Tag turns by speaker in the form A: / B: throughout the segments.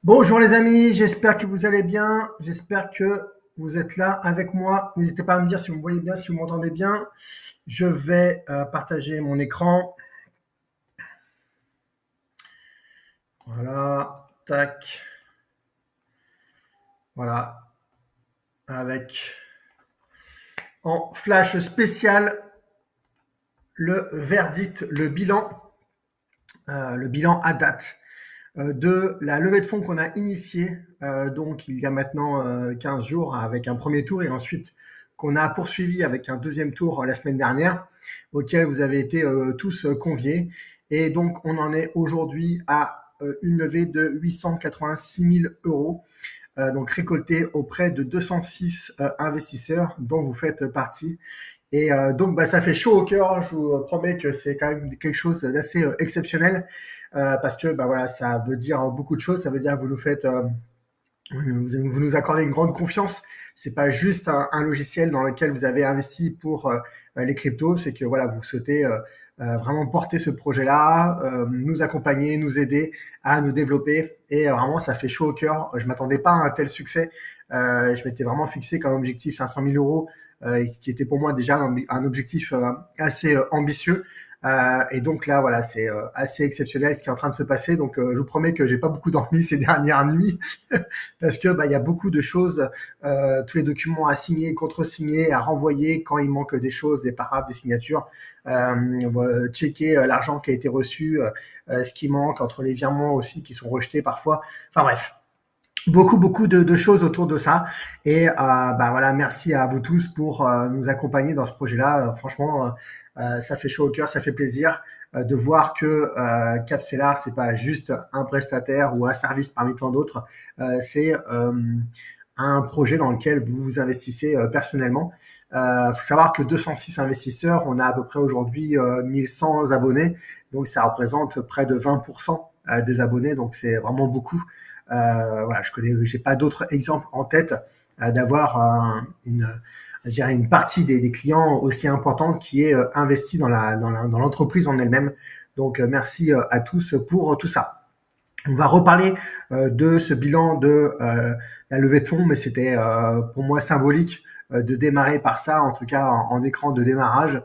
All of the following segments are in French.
A: Bonjour les amis, j'espère que vous allez bien, j'espère que vous êtes là avec moi. N'hésitez pas à me dire si vous me voyez bien, si vous m'entendez bien. Je vais partager mon écran. Voilà, tac. Voilà, avec en flash spécial le verdict, le bilan à date de la levée de fonds qu'on a initiée donc il y a maintenant 15 jours avec un premier tour et ensuite qu'on a poursuivi avec un deuxième tour la semaine dernière auquel vous avez été tous conviés. Et donc on en est aujourd'hui à une levée de 886 000 euros donc récoltés auprès de 206 investisseurs dont vous faites partie. Et donc, ça fait chaud au cœur. Je vous promets que c'est quand même quelque chose d'assez exceptionnel parce que, voilà, ça veut dire beaucoup de choses. Ça veut dire que vous nous faites, vous nous accordez une grande confiance. C'est pas juste un logiciel dans lequel vous avez investi pour les cryptos. C'est que, voilà, vous souhaitez vraiment porter ce projet-là, nous accompagner, nous aider à nous développer. Et vraiment, ça fait chaud au cœur. Je m'attendais pas à un tel succès. Je m'étais vraiment fixé comme objectif 500 000 euros qui était pour moi déjà un objectif assez ambitieux. Et donc là, voilà, c'est assez exceptionnel ce qui est en train de se passer. Donc, je vous promets que j'ai pas beaucoup dormi ces dernières nuits parce que il y a beaucoup de choses, tous les documents à signer, contre-signer, à renvoyer quand il manque des choses, des paraphes, des signatures, checker l'argent qui a été reçu, ce qui manque entre les virements aussi qui sont rejetés parfois. Enfin bref, beaucoup de choses autour de ça. Et voilà, merci à vous tous pour nous accompagner dans ce projet-là. Franchement, ça fait chaud au cœur, ça fait plaisir de voir que Capcellar, c'est pas juste un prestataire ou un service parmi tant d'autres. C'est un projet dans lequel vous vous investissez personnellement. Faut savoir que 206 investisseurs, on a à peu près aujourd'hui 1100 abonnés, donc ça représente près de 20% des abonnés, donc c'est vraiment beaucoup. Voilà, j'ai pas d'autres exemples en tête d'avoir une partie des clients aussi importante qui est investie dans l'entreprise en elle-même. Donc merci à tous pour tout ça. On va reparler de ce bilan de la levée de fonds, mais c'était pour moi symbolique de démarrer par ça, en tout cas en écran de démarrage,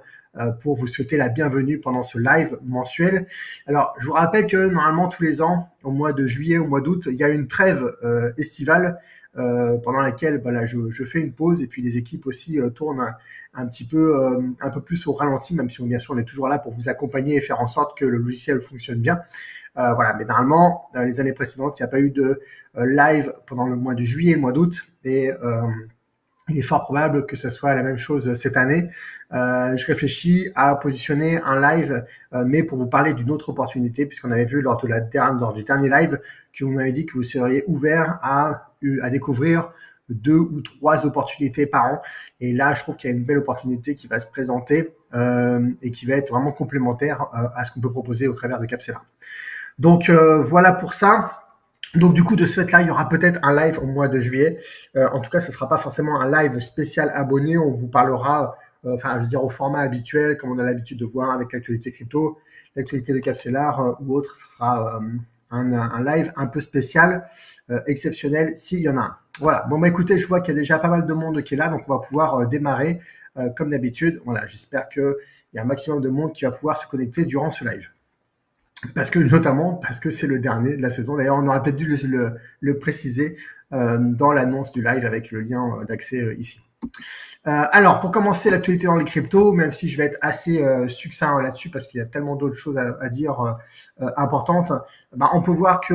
A: pour vous souhaiter la bienvenue pendant ce live mensuel. Alors, je vous rappelle que normalement, tous les ans, au mois de juillet, au mois d'août, il y a une trêve estivale pendant laquelle je fais une pause et puis les équipes aussi tournent un petit peu, un peu plus au ralenti, même si bien sûr on est toujours là pour vous accompagner et faire en sorte que le logiciel fonctionne bien. Voilà, mais normalement, les années précédentes, il n'y a pas eu de live pendant le mois de juillet et le mois d'août. Et il est fort probable que ce soit la même chose cette année. Je réfléchis à positionner un live, mais pour vous parler d'une autre opportunité, puisqu'on avait vu lors du dernier live que vous m'avez dit que vous seriez ouvert à découvrir 2 ou 3 opportunités par an. Et là, je trouve qu'il y a une belle opportunité qui va se présenter et qui va être vraiment complémentaire à ce qu'on peut proposer au travers de Capcellar. Donc voilà pour ça. Donc du coup, de ce fait-là, il y aura peut-être un live au mois de juillet. En tout cas, ce ne sera pas forcément un live spécial abonné. On vous parlera, au format habituel, comme on a l'habitude de voir avec l'actualité crypto, l'actualité de Capcellar ou autre. Ce sera un live un peu spécial, exceptionnel, s'il y en a un. Voilà. Bon, écoutez, je vois qu'il y a déjà pas mal de monde qui est là, donc on va pouvoir démarrer comme d'habitude. Voilà, j'espère qu'il y a un maximum de monde qui va pouvoir se connecter durant ce live. Notamment parce que c'est le dernier de la saison. D'ailleurs, on aurait peut-être dû le préciser dans l'annonce du live avec le lien d'accès ici. Alors, pour commencer l'actualité dans les cryptos, même si je vais être assez succinct là-dessus parce qu'il y a tellement d'autres choses à dire importantes, on peut voir que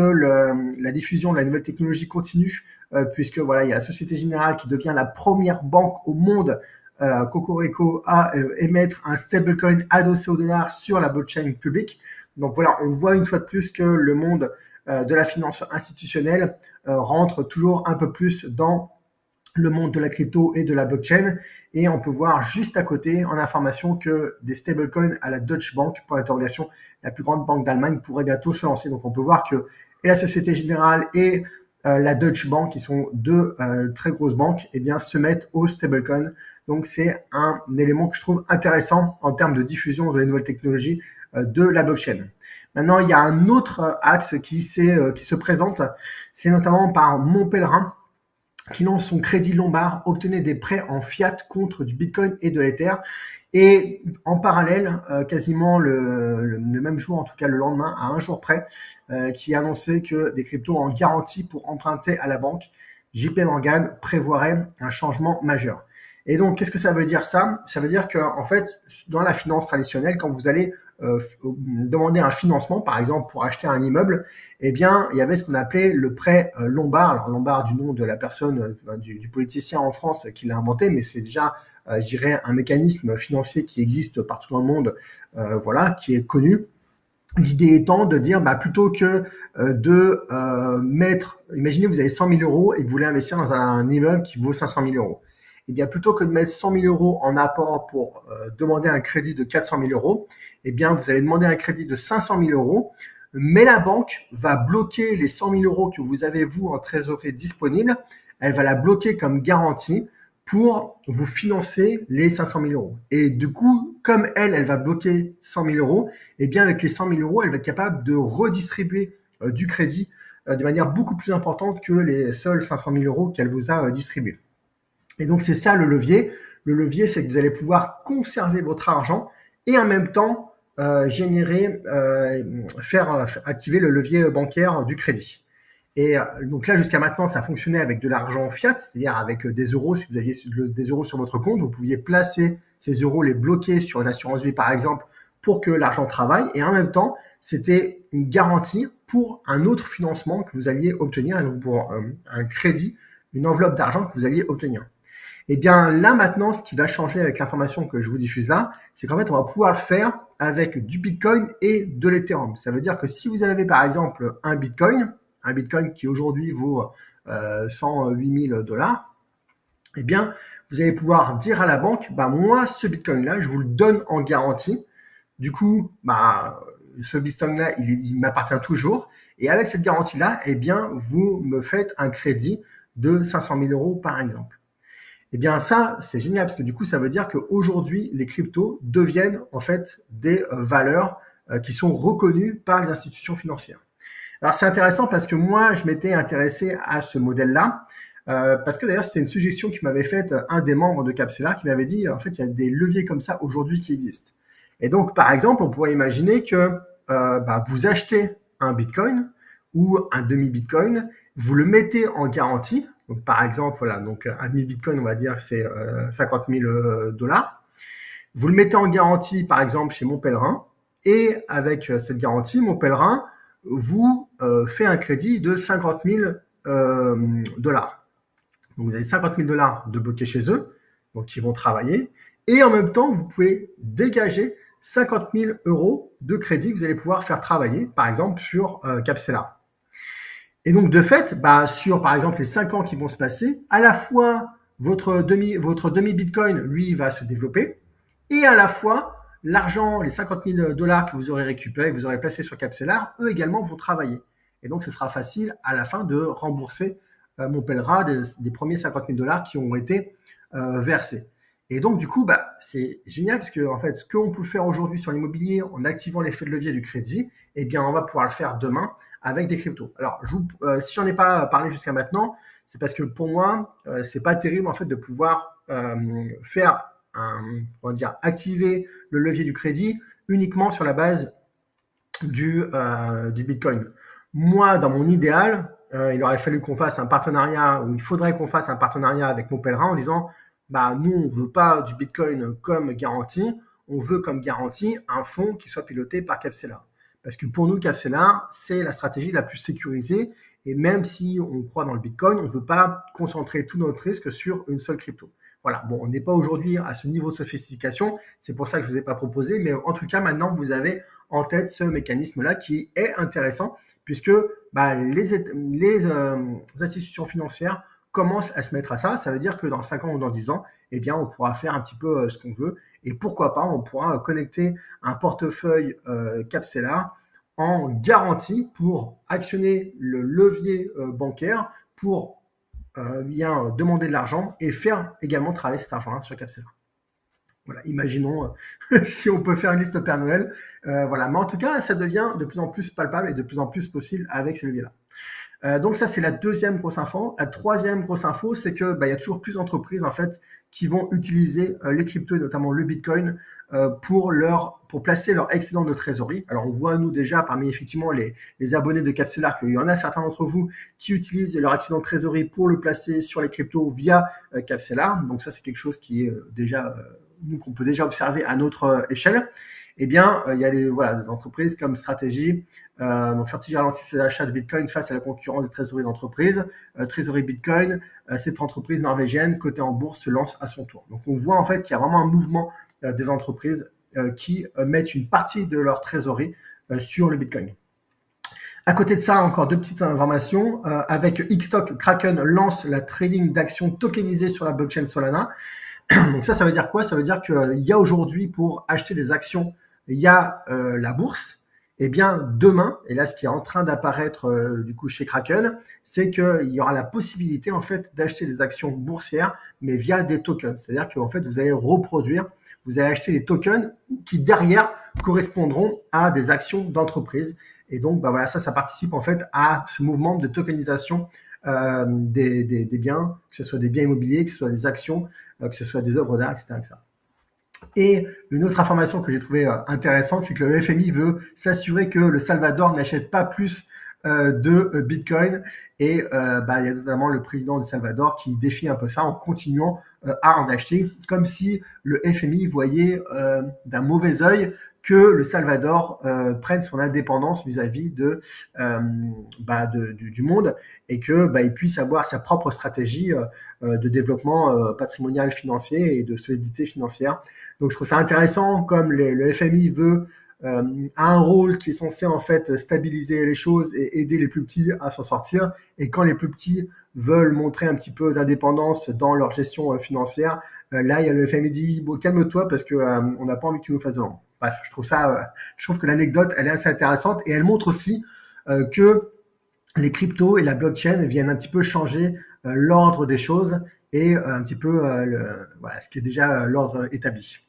A: la diffusion de la nouvelle technologie continue puisque voilà, il y a la Société Générale qui devient la première banque au monde Cocorico à émettre un stablecoin adossé au dollar sur la blockchain publique. Donc voilà, on voit une fois de plus que le monde de la finance institutionnelle rentre toujours un peu plus dans le monde de la crypto et de la blockchain. Et on peut voir juste à côté en information que des stablecoins à la Deutsche Bank, pour l'interrogation, la plus grande banque d'Allemagne, pourraient bientôt se lancer. Donc on peut voir que et la Société Générale et la Deutsche Bank, qui sont deux très grosses banques, eh bien, se mettent au stablecoin. Donc c'est un élément que je trouve intéressant en termes de diffusion de la nouvelle technologie de la blockchain. Maintenant, il y a un autre axe qui se présente, c'est notamment par Mon Pèlerin, qui lance son crédit Lombard, obtenez des prêts en fiat contre du Bitcoin et de l'Ether. Et en parallèle, quasiment le même jour, en tout cas le lendemain, à un jour près, qui annonçait que des cryptos en garantie pour emprunter à la banque, JP Morgan prévoirait un changement majeur. Et donc, qu'est-ce que ça veut dire ça? Ça veut dire qu'en fait, dans la finance traditionnelle, quand vous allez demander un financement, par exemple pour acheter un immeuble, eh bien, il y avait ce qu'on appelait le prêt Lombard. Alors, Lombard du nom de la personne, du politicien en France qui l'a inventé, mais c'est déjà, je dirais, un mécanisme financier qui existe partout dans le monde, voilà, qui est connu. L'idée étant de dire, plutôt que mettre, imaginez vous avez 100 000 euros et que vous voulez investir dans un immeuble qui vaut 500 000 euros. Eh bien, plutôt que de mettre 100 000 euros en apport pour demander un crédit de 400 000 euros, eh bien, vous allez demander un crédit de 500 000 euros, mais la banque va bloquer les 100 000 euros que vous avez, vous, en trésorerie disponible. Elle va la bloquer comme garantie pour vous financer les 500 000 euros. Et du coup, comme elle va bloquer 100 000 euros, eh bien, avec les 100 000 euros, elle va être capable de redistribuer du crédit de manière beaucoup plus importante que les seuls 500 000 euros qu'elle vous a distribués. Et donc, c'est ça le levier. Le levier, c'est que vous allez pouvoir conserver votre argent et en même temps faire activer le levier bancaire du crédit. Et donc là, jusqu'à maintenant, ça fonctionnait avec de l'argent fiat, c'est-à-dire avec des euros. Si vous aviez des euros sur votre compte, vous pouviez placer ces euros, les bloquer sur une assurance vie, par exemple, pour que l'argent travaille. Et en même temps, c'était une garantie pour un autre financement que vous alliez obtenir, et donc pour un crédit, une enveloppe d'argent que vous alliez obtenir. Et bien là, maintenant, ce qui va changer avec l'information que je vous diffuse là, c'est qu'en fait, on va pouvoir le faire avec du Bitcoin et de l'Ethereum. Ça veut dire que si vous avez, par exemple, un Bitcoin qui aujourd'hui vaut 108 000 $, eh bien, vous allez pouvoir dire à la banque, moi, ce Bitcoin-là, je vous le donne en garantie. Du coup, ce Bitcoin-là, il m'appartient toujours. Et avec cette garantie-là, eh bien, vous me faites un crédit de 500 000 euros, par exemple. Eh bien, ça, c'est génial parce que du coup, ça veut dire qu'aujourd'hui, les cryptos deviennent en fait des valeurs qui sont reconnues par les institutions financières. Alors, c'est intéressant parce que moi, je m'étais intéressé à ce modèle-là parce que d'ailleurs, c'était une suggestion qui m'avait faite un des membres de Capsela qui m'avait dit, en fait, il y a des leviers comme ça aujourd'hui qui existent. Et donc, par exemple, on pourrait imaginer que vous achetez un Bitcoin ou un demi-Bitcoin, vous le mettez en garantie. Donc, par exemple, voilà, donc un demi-Bitcoin, on va dire que c'est 50 000 $. Vous le mettez en garantie, par exemple, chez Mon Pèlerin. Et avec cette garantie, Mon Pèlerin vous fait un crédit de 50 000 $. Donc, vous avez 50 000 $ de bloqués chez eux, donc ils vont travailler. Et en même temps, vous pouvez dégager 50 000 euros de crédit que vous allez pouvoir faire travailler, par exemple, sur Capsela. Et donc, de fait, sur, par exemple, les 5 ans qui vont se passer, à la fois, votre demi-Bitcoin, lui, va se développer, et à la fois, l'argent, les 50 000 $ que vous aurez récupérés, que vous aurez placés sur Capsela, eux également vont travailler. Et donc, ce sera facile, à la fin, de rembourser Mon Pèlerin des premiers 50 000 $ qui ont été versés. Et donc, du coup, c'est génial parce que, en fait, ce qu'on peut faire aujourd'hui sur l'immobilier en activant l'effet de levier du crédit, eh bien, on va pouvoir le faire demain avec des cryptos. Alors, si j'en ai pas parlé jusqu'à maintenant, c'est parce que pour moi, c'est pas terrible en fait de pouvoir activer le levier du crédit uniquement sur la base du Bitcoin. Moi, dans mon idéal, il aurait fallu qu'on fasse un partenariat, ou il faudrait qu'on fasse un partenariat avec Mon Pèlerin en disant, nous, on veut pas du Bitcoin comme garantie, on veut comme garantie un fonds qui soit piloté par Capsela. Parce que pour nous, Capsela, c'est la stratégie la plus sécurisée. Et même si on croit dans le Bitcoin, on ne veut pas concentrer tout notre risque sur une seule crypto. Voilà, bon, on n'est pas aujourd'hui à ce niveau de sophistication. C'est pour ça que je ne vous ai pas proposé. Mais en tout cas, maintenant, vous avez en tête ce mécanisme-là qui est intéressant puisque les institutions financières commencent à se mettre à ça. Ça veut dire que dans 5 ans ou dans 10 ans, eh bien, on pourra faire un petit peu ce qu'on veut. Et pourquoi pas, on pourra connecter un portefeuille Capsela en garantie pour actionner le levier bancaire pour demander de l'argent et faire également travailler cet argent-là sur Capsela. Voilà, imaginons si on peut faire une liste Père Noël. Voilà, mais en tout cas, ça devient de plus en plus palpable et de plus en plus possible avec ces leviers-là. Donc ça, c'est la deuxième grosse info. La troisième grosse info, c'est que il y a toujours plus d'entreprises en fait qui vont utiliser les cryptos et notamment le Bitcoin pour placer leur excédent de trésorerie. Alors on voit nous déjà parmi effectivement les abonnés de Capstellar qu'il y en a certains d'entre vous qui utilisent leur excédent de trésorerie pour le placer sur les cryptos via Capstellar. Donc ça, c'est quelque chose qui est déjà nous qu'on peut déjà observer à notre échelle. Eh bien, il y a des entreprises comme Stratégie. Donc, Stratégie ralentit ses achats de Bitcoin face à la concurrence des trésoreries d'entreprises. Trésorerie Bitcoin, cette entreprise norvégienne cotée en bourse se lance à son tour. Donc, on voit en fait qu'il y a vraiment un mouvement des entreprises qui mettent une partie de leur trésorerie sur le Bitcoin. À côté de ça, encore deux petites informations. Avec Xstock, Kraken lance la trading d'actions tokenisées sur la blockchain Solana. Donc ça veut dire quoi? Ça veut dire qu'il y a aujourd'hui, pour acheter des actions, il y a la bourse. Eh bien, demain, et là, ce qui est en train d'apparaître du coup chez Kraken, c'est qu'il y aura la possibilité en fait d'acheter des actions boursières, mais via des tokens. C'est-à-dire qu'en fait, vous allez reproduire, vous allez acheter des tokens qui derrière correspondront à des actions d'entreprise. Et donc, voilà, ça participe en fait à ce mouvement de tokenisation des biens, que ce soit des biens immobiliers, que ce soit des actions, que ce soit des œuvres d'art, etc., etc. Et une autre information que j'ai trouvée intéressante, c'est que le FMI veut s'assurer que le Salvador n'achète pas plus de Bitcoin. Et il y a notamment le président du Salvador qui défie un peu ça en continuant à en acheter, comme si le FMI voyait d'un mauvais œil que le Salvador prenne son indépendance vis-à-vis du monde et que il puisse avoir sa propre stratégie de développement patrimonial financier et de solidité financière. Donc je trouve ça intéressant, comme le FMI veut a un rôle qui est censé en fait stabiliser les choses et aider les plus petits à s'en sortir. Et quand les plus petits veulent montrer un petit peu d'indépendance dans leur gestion financière, là il y a le FMI qui dit bon, calme-toi parce que on n'a pas envie que tu nous fasses de l'ombre. Bref, je trouve que l'anecdote elle est assez intéressante et elle montre aussi que les cryptos et la blockchain viennent un petit peu changer l'ordre des choses et un petit peu ce qui est déjà l'ordre établi.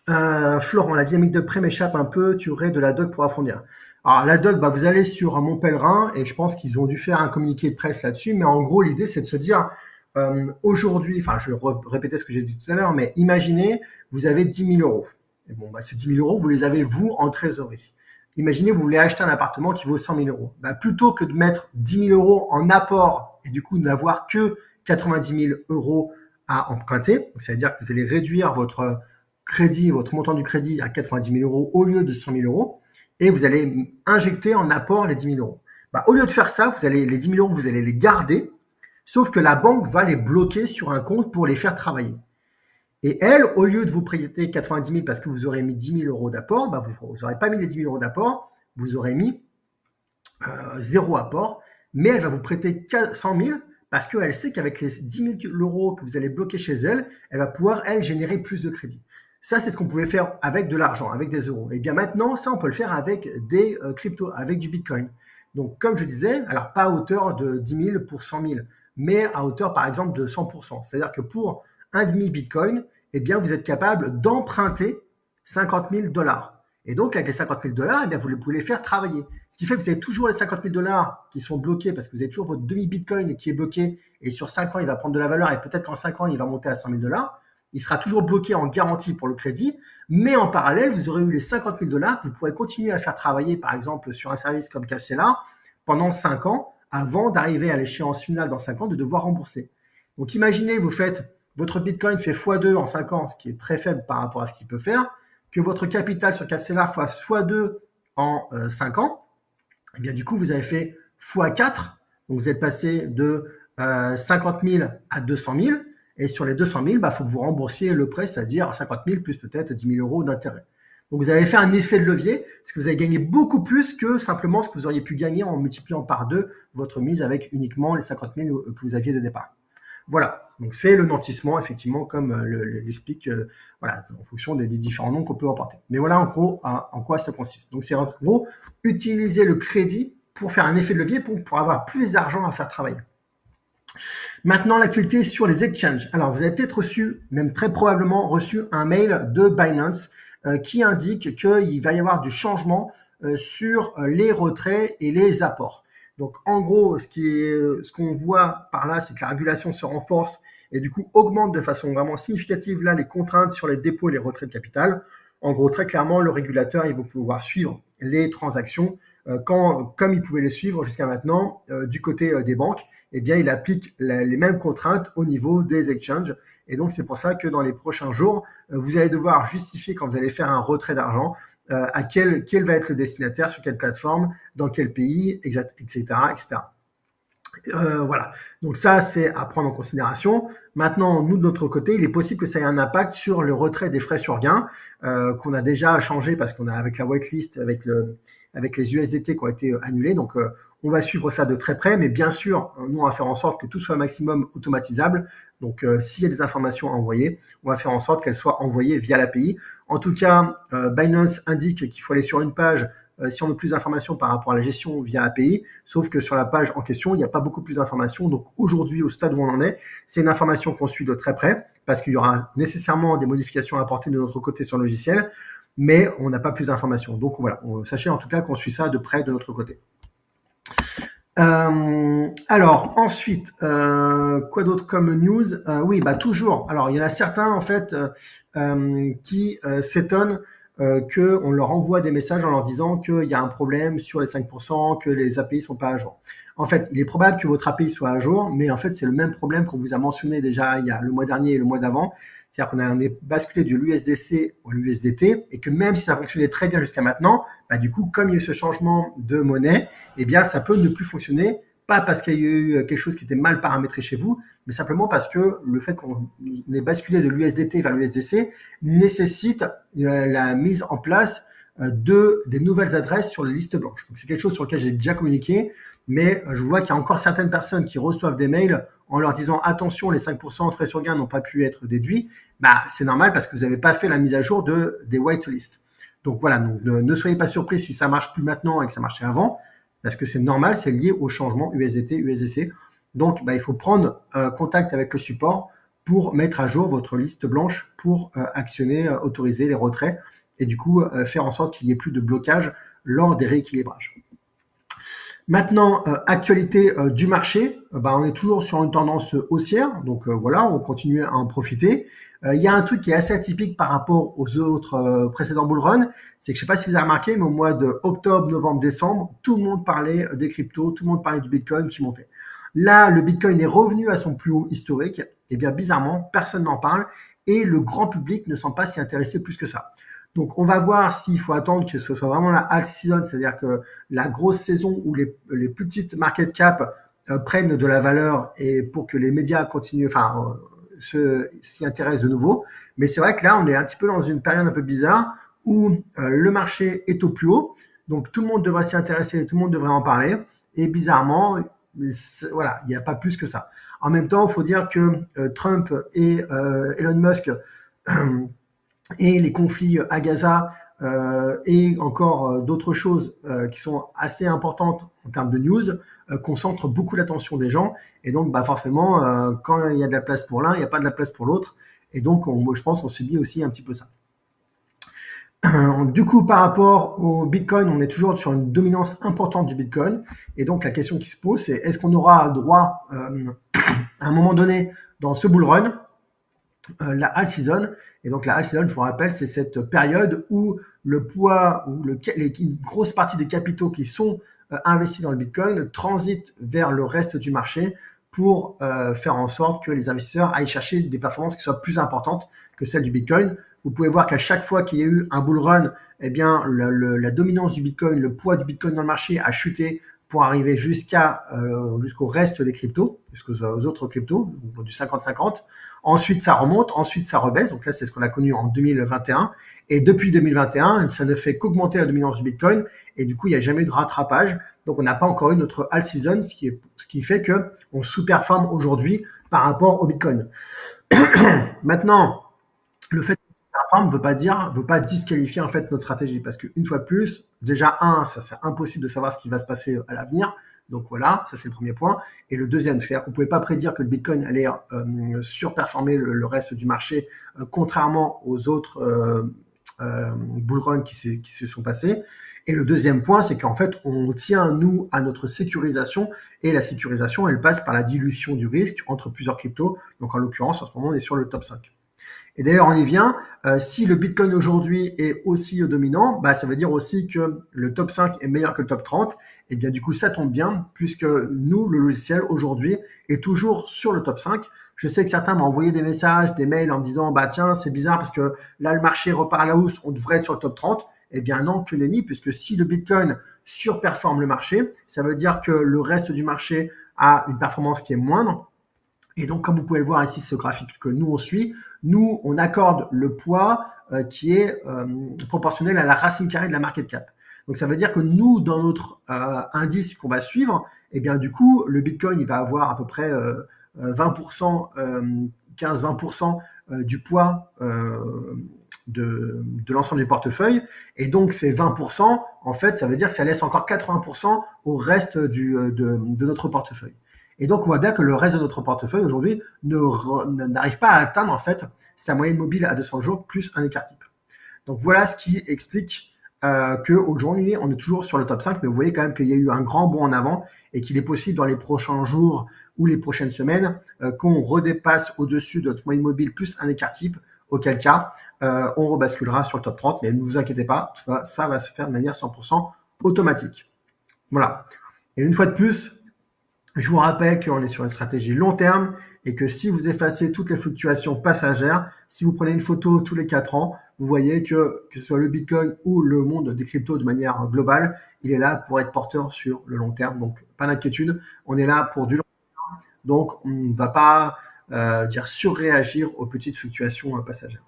A: Florent, la dynamique de prêt m'échappe un peu, tu aurais de la doc pour approfondir. Alors la doc, vous allez sur Mon Pèlerin et je pense qu'ils ont dû faire un communiqué de presse là-dessus, mais en gros l'idée c'est de se dire aujourd'hui, enfin je vais répéter ce que j'ai dit tout à l'heure, mais imaginez, vous avez 10 000 euros. Et bon, ces 10 000 euros, vous les avez vous en trésorerie. Imaginez, vous voulez acheter un appartement qui vaut 100 000 euros. Plutôt que de mettre 10 000 euros en apport et du coup n'avoir que 90 000 euros à emprunter, ça veut dire que vous allez réduire votre crédit, votre montant du crédit à 90 000 euros au lieu de 100 000 euros et vous allez injecter en apport les 10 000 euros. Au lieu de faire ça, les 10 000 euros, vous allez les garder, sauf que la banque va les bloquer sur un compte pour les faire travailler. Et elle, au lieu de vous prêter 90 000 parce que vous aurez mis 10 000 euros d'apport, vous n'aurez pas mis les 10 000 euros d'apport, vous aurez mis 0 apport, mais elle va vous prêter 100 000 parce qu'elle sait qu'avec les 10 000 euros que vous allez bloquer chez elle, elle va pouvoir, elle, générer plus de crédit. Ça, c'est ce qu'on pouvait faire avec de l'argent, avec des euros. Et bien maintenant, ça, on peut le faire avec des cryptos, avec du Bitcoin. Donc, comme je disais, alors pas à hauteur de 10 000 pour 100 000, mais à hauteur, par exemple, de 100%. C'est-à-dire que pour un demi Bitcoin, eh bien, vous êtes capable d'emprunter 50 000 dollars. Et donc, avec les 50 000 dollars, eh bien, vous pouvez les faire travailler. Ce qui fait que vous avez toujours les 50 000 dollars qui sont bloqués parce que vous avez toujours votre demi-Bitcoin qui est bloqué et sur 5 ans, il va prendre de la valeur et peut-être qu'en 5 ans, il va monter à 100 000 dollars. Il sera toujours bloqué en garantie pour le crédit, mais en parallèle, vous aurez eu les 50 000 dollars que vous pourrez continuer à faire travailler, par exemple, sur un service comme Capstellar pendant 5 ans avant d'arriver à l'échéance finale dans 5 ans de devoir rembourser. Donc, imaginez, vous faites votre Bitcoin fait x2 en 5 ans, ce qui est très faible par rapport à ce qu'il peut faire, que votre capital sur Capstellar fasse x2 en 5 ans, et bien du coup, vous avez fait x4, donc vous êtes passé de 50 000 à 200 000, et sur les 200 000, faut que vous remboursiez le prêt, c'est-à-dire 50 000 plus peut-être 10 000 euros d'intérêt. Donc vous avez fait un effet de levier, parce que vous avez gagné beaucoup plus que simplement ce que vous auriez pu gagner en multipliant par 2 votre mise avec uniquement les 50 000 que vous aviez de départ. Voilà, donc c'est le nantissement, effectivement, comme l'explique, en fonction des différents noms qu'on peut emporter. Mais voilà en gros en quoi ça consiste. Donc c'est en gros utiliser le crédit pour faire un effet de levier pour avoir plus d'argent à faire travailler. Maintenant, l'actualité sur les exchanges. Alors, vous avez peut-être reçu, même très probablement reçu un mail de Binance qui indique qu'il va y avoir du changement sur les retraits et les apports. Donc, en gros, ce qu'on voit par là, c'est que la régulation se renforce et du coup augmente de façon vraiment significative là les contraintes sur les dépôts et les retraits de capital. En gros, très clairement, le régulateur, il va pouvoir suivre les transactions comme il pouvait les suivre jusqu'à maintenant du côté des banques. Eh bien, il applique les mêmes contraintes au niveau des exchanges. Et donc, c'est pour ça que dans les prochains jours, vous allez devoir justifier quand vous allez faire un retrait d'argent à quel va être le destinataire, sur quelle plateforme, dans quel pays, etc., etc. Voilà. Donc ça, c'est à prendre en considération. Maintenant, nous, de notre côté, il est possible que ça ait un impact sur le retrait des frais sur gain qu'on a déjà changé parce qu'on a avec la whitelist, avec les USDT qui ont été annulés. Donc, on va suivre ça de très près, mais bien sûr, nous, on va faire en sorte que tout soit maximum automatisable. Donc, s'il y a des informations à envoyer, on va faire en sorte qu'elles soient envoyées via l'API. En tout cas, Binance indique qu'il faut aller sur une page si on veut plus d'informations par rapport à la gestion via API, sauf que sur la page en question, il n'y a pas beaucoup plus d'informations. Donc aujourd'hui, au stade où on en est, c'est une information qu'on suit de très près, parce qu'il y aura nécessairement des modifications à apporter de notre côté sur le logiciel, mais on n'a pas plus d'informations. Donc voilà, sachez en tout cas qu'on suit ça de près de notre côté. Alors ensuite, quoi d'autre comme news? Oui, bah toujours. Alors il y en a certains en fait qui s'étonnent qu'on leur envoie des messages en leur disant qu'il y a un problème sur les 5%, que les API sont pas à jour. En fait, il est probable que votre API soit à jour, mais en fait, c'est le même problème qu'on vous a mentionné déjà il y a le mois dernier et le mois d'avant. C'est-à-dire qu'on a basculé de l'USDC au l'USDT et que même si ça fonctionnait très bien jusqu'à maintenant, bah, du coup, comme il y a eu ce changement de monnaie, eh bien, ça peut ne plus fonctionner, pas parce qu'il y a eu quelque chose qui était mal paramétré chez vous, mais simplement parce que le fait qu'on ait basculé de l'USDT vers l'USDC nécessite la mise en place des nouvelles adresses sur les listes blanches. Donc, c'est quelque chose sur lequel j'ai déjà communiqué, mais je vois qu'il y a encore certaines personnes qui reçoivent des mails en leur disant attention, les 5% de frais sur gain n'ont pas pu être déduits. Bah, c'est normal parce que vous n'avez pas fait la mise à jour des whitelists. Donc voilà, donc, ne soyez pas surpris si ça marche plus maintenant et que ça marchait avant, parce que c'est normal, c'est lié au changement USDT, USDC. Donc bah, il faut prendre contact avec le support pour mettre à jour votre liste blanche pour actionner, autoriser les retraits et du coup faire en sorte qu'il n'y ait plus de blocage lors des rééquilibrages. Maintenant, actualité du marché, bah, on est toujours sur une tendance haussière, donc voilà, on continue à en profiter. Il y a un truc qui est assez atypique par rapport aux autres précédents bull run, c'est que je ne sais pas si vous avez remarqué, mais au mois de octobre, novembre, décembre, tout le monde parlait des cryptos, tout le monde parlait du Bitcoin qui montait. Là, le Bitcoin est revenu à son plus haut historique, et bien bizarrement, personne n'en parle, et le grand public ne semble pas s'y intéresser plus que ça. Donc, on va voir s'il faut attendre que ce soit vraiment la alt season, c'est-à-dire que la grosse saison où les plus petites market cap prennent de la valeur et pour que les médias continuent, enfin, s'y intéressent de nouveau. Mais c'est vrai que là, on est un petit peu dans une période un peu bizarre où le marché est au plus haut. Donc, tout le monde devrait s'y intéresser, tout le monde devrait en parler. Et bizarrement, voilà, il n'y a pas plus que ça. En même temps, il faut dire que Trump et Elon Musk et les conflits à Gaza et encore d'autres choses qui sont assez importantes en termes de news concentrent beaucoup l'attention des gens. Et donc, bah, forcément, quand il y a de la place pour l'un, il n'y a pas de la place pour l'autre. Et donc, je pense qu'on subit aussi un petit peu ça. Du coup, par rapport au Bitcoin, on est toujours sur une dominance importante du Bitcoin. Et donc, la question qui se pose, c'est est-ce qu'on aura le droit, à un moment donné, dans ce bull run, la alt season. Et donc, la alt season, je vous rappelle, c'est cette période où le poids, où une grosse partie des capitaux qui sont investis dans le Bitcoin transitent vers le reste du marché pour faire en sorte que les investisseurs aillent chercher des performances qui soient plus importantes que celles du Bitcoin. Vous pouvez voir qu'à chaque fois qu'il y a eu un bull run, eh bien, la dominance du Bitcoin, le poids du Bitcoin dans le marché a chuté pour arriver jusqu'au reste des cryptos, jusqu'aux autres cryptos, du 50-50. Ensuite, ça remonte, ensuite, ça rebaisse. Donc là, c'est ce qu'on a connu en 2021. Et depuis 2021, ça ne fait qu'augmenter la dominance du Bitcoin. Et du coup, il n'y a jamais eu de rattrapage. Donc, on n'a pas encore eu notre alt season, ce qui fait qu'on sous-performe aujourd'hui par rapport au Bitcoin. Maintenant, le fait ne veut pas disqualifier en fait notre stratégie, parce qu'une fois de plus, déjà ça c'est impossible de savoir ce qui va se passer à l'avenir. Donc voilà, ça c'est le premier point. Et le deuxième, c'est qu'on ne pouvait pas prédire que le Bitcoin allait surperformer le reste du marché, contrairement aux autres bull runs qui se sont passés. Et le deuxième point, c'est qu'en fait, on tient, nous, à notre sécurisation, et la sécurisation, elle passe par la dilution du risque entre plusieurs cryptos. Donc en l'occurrence, en ce moment, on est sur le top 5. Et d'ailleurs, on y vient, si le Bitcoin aujourd'hui est aussi dominant, bah, ça veut dire aussi que le top 5 est meilleur que le top 30. Et bien du coup, ça tombe bien, puisque nous, le logiciel aujourd'hui, est toujours sur le top 5. Je sais que certains m'ont envoyé des messages, des mails en me disant, bah tiens, c'est bizarre parce que là, le marché repart à la hausse, on devrait être sur le top 30. Eh bien non, que nenni, puisque si le Bitcoin surperforme le marché, ça veut dire que le reste du marché a une performance qui est moindre. Et donc, comme vous pouvez le voir ici, ce graphique que nous, on suit, nous, on accorde le poids qui est proportionnel à la racine carrée de la market cap. Donc, ça veut dire que nous, dans notre indice qu'on va suivre, eh bien, du coup, le Bitcoin, il va avoir à peu près 20%, 15-20% du poids de l'ensemble du portefeuille. Et donc, ces 20%, en fait, ça veut dire que ça laisse encore 80% au reste de notre portefeuille. Et donc, on voit bien que le reste de notre portefeuille aujourd'hui n'arrive pas à atteindre en fait sa moyenne mobile à 200 jours plus un écart type. Donc, voilà ce qui explique qu'aujourd'hui, on est toujours sur le top 5, mais vous voyez quand même qu'il y a eu un grand bond en avant et qu'il est possible dans les prochains jours ou les prochaines semaines qu'on redépasse au-dessus de notre moyenne mobile plus un écart type, auquel cas, on rebasculera sur le top 30, mais ne vous inquiétez pas, ça va se faire de manière 100% automatique. Voilà. Et une fois de plus, je vous rappelle qu'on est sur une stratégie long terme et que si vous effacez toutes les fluctuations passagères, si vous prenez une photo tous les 4 ans, vous voyez que ce soit le Bitcoin ou le monde des cryptos de manière globale, il est là pour être porteur sur le long terme. Donc, pas d'inquiétude, on est là pour du long terme. Donc, on ne va pas surréagir aux petites fluctuations passagères.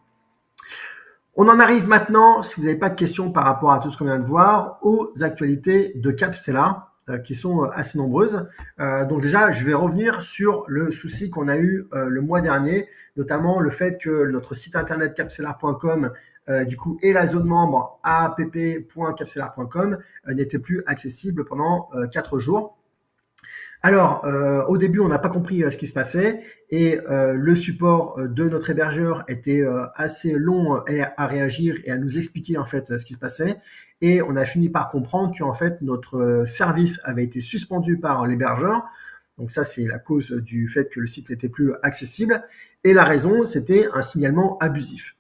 A: On en arrive maintenant, si vous n'avez pas de questions par rapport à tout ce qu'on vient de voir, aux actualités de Capstellar, qui sont assez nombreuses. Donc déjà, je vais revenir sur le souci qu'on a eu le mois dernier, notamment le fait que notre site internet capstellar.com du coup, et la zone membre app.capstellar.com n'était plus accessible pendant 4 jours. Alors, au début, on n'a pas compris ce qui se passait et le support de notre hébergeur était assez long à réagir et à nous expliquer en fait ce qui se passait. Et on a fini par comprendre qu'en fait, notre service avait été suspendu par l'hébergeur. Donc ça, c'est la cause du fait que le site n'était plus accessible. Et la raison, c'était un signalement abusif.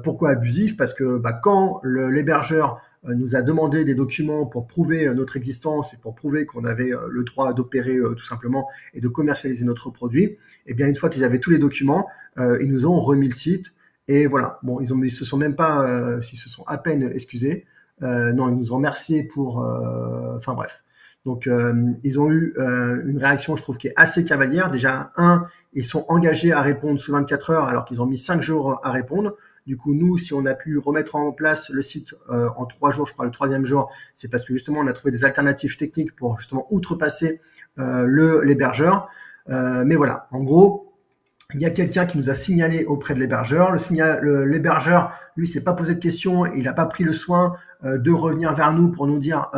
A: Pourquoi abusif? Parce que quand l'hébergeur nous a demandé des documents pour prouver notre existence et pour prouver qu'on avait le droit d'opérer tout simplement et de commercialiser notre produit, et bien une fois qu'ils avaient tous les documents, ils nous ont remis le site. Et voilà, bon, ils se sont même pas, s'ils se sont à peine excusés. Non, ils nous ont remerciés pour, enfin bref. Donc, ils ont eu une réaction, je trouve, qui est assez cavalière. Déjà, ils sont engagés à répondre sous 24 heures alors qu'ils ont mis 5 jours à répondre. Du coup, nous, si on a pu remettre en place le site en 3 jours, je crois le 3e jour, c'est parce que justement, on a trouvé des alternatives techniques pour justement outrepasser l'hébergeur. Mais voilà, en gros, il y a quelqu'un qui nous a signalé auprès de l'hébergeur. L'hébergeur, lui, s'est pas posé de questions. Il n'a pas pris le soin de revenir vers nous pour nous dire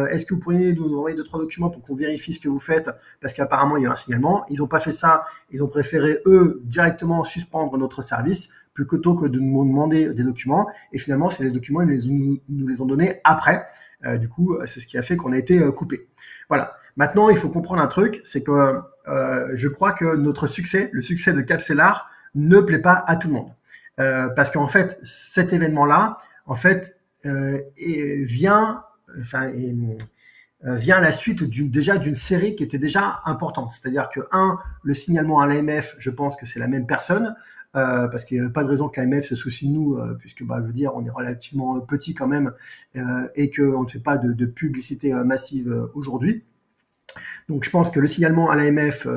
A: est-ce que vous pourriez nous envoyer 2-3 documents pour qu'on vérifie ce que vous faites, parce qu'apparemment, il y a un signalement. Ils n'ont pas fait ça. Ils ont préféré, eux, directement suspendre notre service plutôt que de nous demander des documents. Et finalement, c'est les documents, ils nous les ont donnés après. Du coup, c'est ce qui a fait qu'on a été coupé. Voilà. Maintenant, il faut comprendre un truc, c'est que je crois que notre succès, le succès de Capstellar, ne plaît pas à tout le monde. Parce qu'en fait, cet événement-là, en fait, vient à la suite déjà d'une série qui était déjà importante. C'est-à-dire que, le signalement à l'AMF, je pense que c'est la même personne, parce qu'il n'y a pas de raison que l'AMF se soucie de nous, puisque, je veux dire, on est relativement petit quand même, et qu'on ne fait pas de publicité massive aujourd'hui. Donc, je pense que le signalement à l'AMF,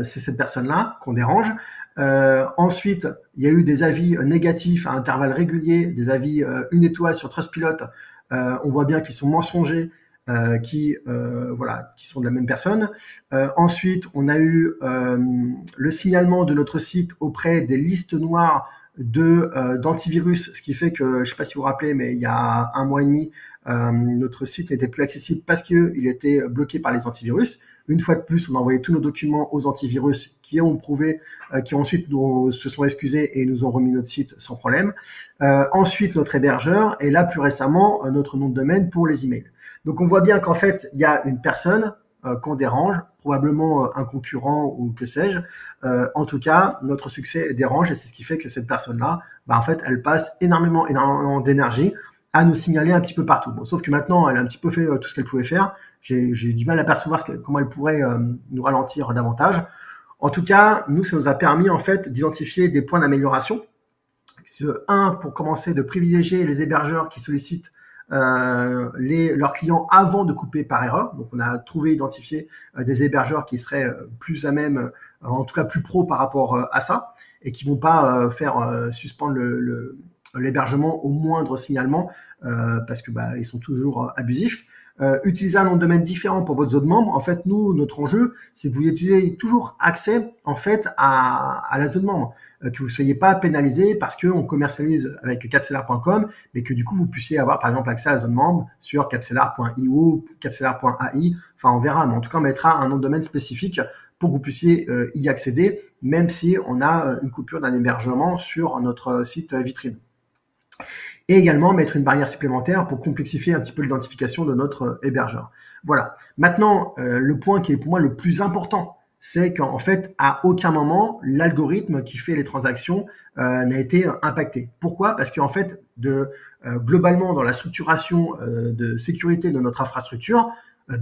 A: c'est cette personne-là qu'on dérange. Ensuite, il y a eu des avis négatifs à intervalles réguliers, des avis 1 étoile sur Trustpilot. On voit bien qu'ils sont mensongers, qui sont de la même personne. Ensuite, on a eu le signalement de notre site auprès des listes noires d'antivirus, ce qui fait que, je ne sais pas si vous vous rappelez, mais il y a 1 mois et demi, notre site n'était plus accessible parce qu'il était bloqué par les antivirus. Une fois de plus, on a envoyé tous nos documents aux antivirus qui ont prouvé, qui ensuite se sont excusés et nous ont remis notre site sans problème. Ensuite, notre hébergeur et là, plus récemment, notre nom de domaine pour les emails. Donc, on voit bien qu'en fait, il y a une personne qu'on dérange, probablement un concurrent ou que sais-je. En tout cas, notre succès dérange et c'est ce qui fait que cette personne-là, en fait, elle passe énormément d'énergie à nous signaler un petit peu partout. Bon, sauf que maintenant, elle a un petit peu fait tout ce qu'elle pouvait faire. J'ai du mal à percevoir comment elle pourrait nous ralentir davantage. En tout cas, nous, ça nous a permis en fait d'identifier des points d'amélioration. Un, pour commencer, de privilégier les hébergeurs qui sollicitent leurs clients avant de couper par erreur. Donc, on a trouvé, identifié des hébergeurs qui seraient plus à même, en tout cas plus pro par rapport à ça, et qui vont pas faire suspendre l'hébergement au moindre signalement parce que ils sont toujours abusifs. Utiliser un nom de domaine différent pour votre zone membre. En fait, nous, notre enjeu, c'est que vous ayez toujours accès en fait à la zone membre, que vous ne soyez pas pénalisé parce qu'on commercialise avec capselar.com, mais que du coup, vous puissiez avoir par exemple accès à la zone membre sur capselar.io, capselar.ai. Enfin, on verra, mais en tout cas, on mettra un nom de domaine spécifique pour que vous puissiez y accéder, même si on a une coupure d'un hébergement sur notre site vitrine. Et également mettre une barrière supplémentaire pour complexifier un petit peu l'identification de notre hébergeur. Voilà. Maintenant, le point qui est pour moi le plus important, c'est qu'en fait, à aucun moment, l'algorithme qui fait les transactions n'a été impacté. Pourquoi? Parce qu'en fait, globalement, dans la structuration de sécurité de notre infrastructure,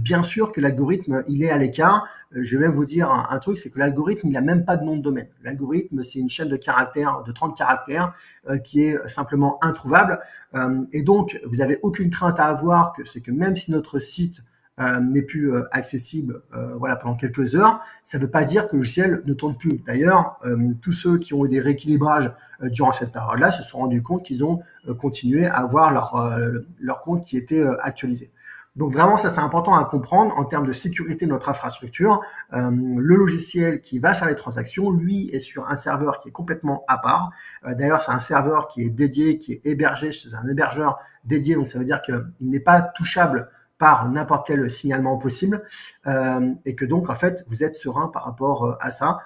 A: bien sûr que l'algorithme, il est à l'écart. Je vais même vous dire un truc, c'est que l'algorithme, il n'a même pas de nom de domaine. L'algorithme, c'est une chaîne de caractères, de 30 caractères, qui est simplement introuvable. Et donc, vous n'avez aucune crainte à avoir, c'est que même si notre site n'est plus accessible pendant quelques heures, ça ne veut pas dire que le logiciel ne tourne plus. D'ailleurs, tous ceux qui ont eu des rééquilibrages durant cette période-là se sont rendus compte qu'ils ont continué à avoir leur compte qui était actualisé. Donc vraiment, ça c'est important à comprendre en termes de sécurité de notre infrastructure. Le logiciel qui va faire les transactions, lui, est sur un serveur qui est complètement à part. D'ailleurs, c'est un serveur qui est dédié, qui est hébergé chez un hébergeur dédié. Donc ça veut dire qu'il n'est pas touchable par n'importe quel signalement possible et que donc en fait vous êtes serein par rapport à ça.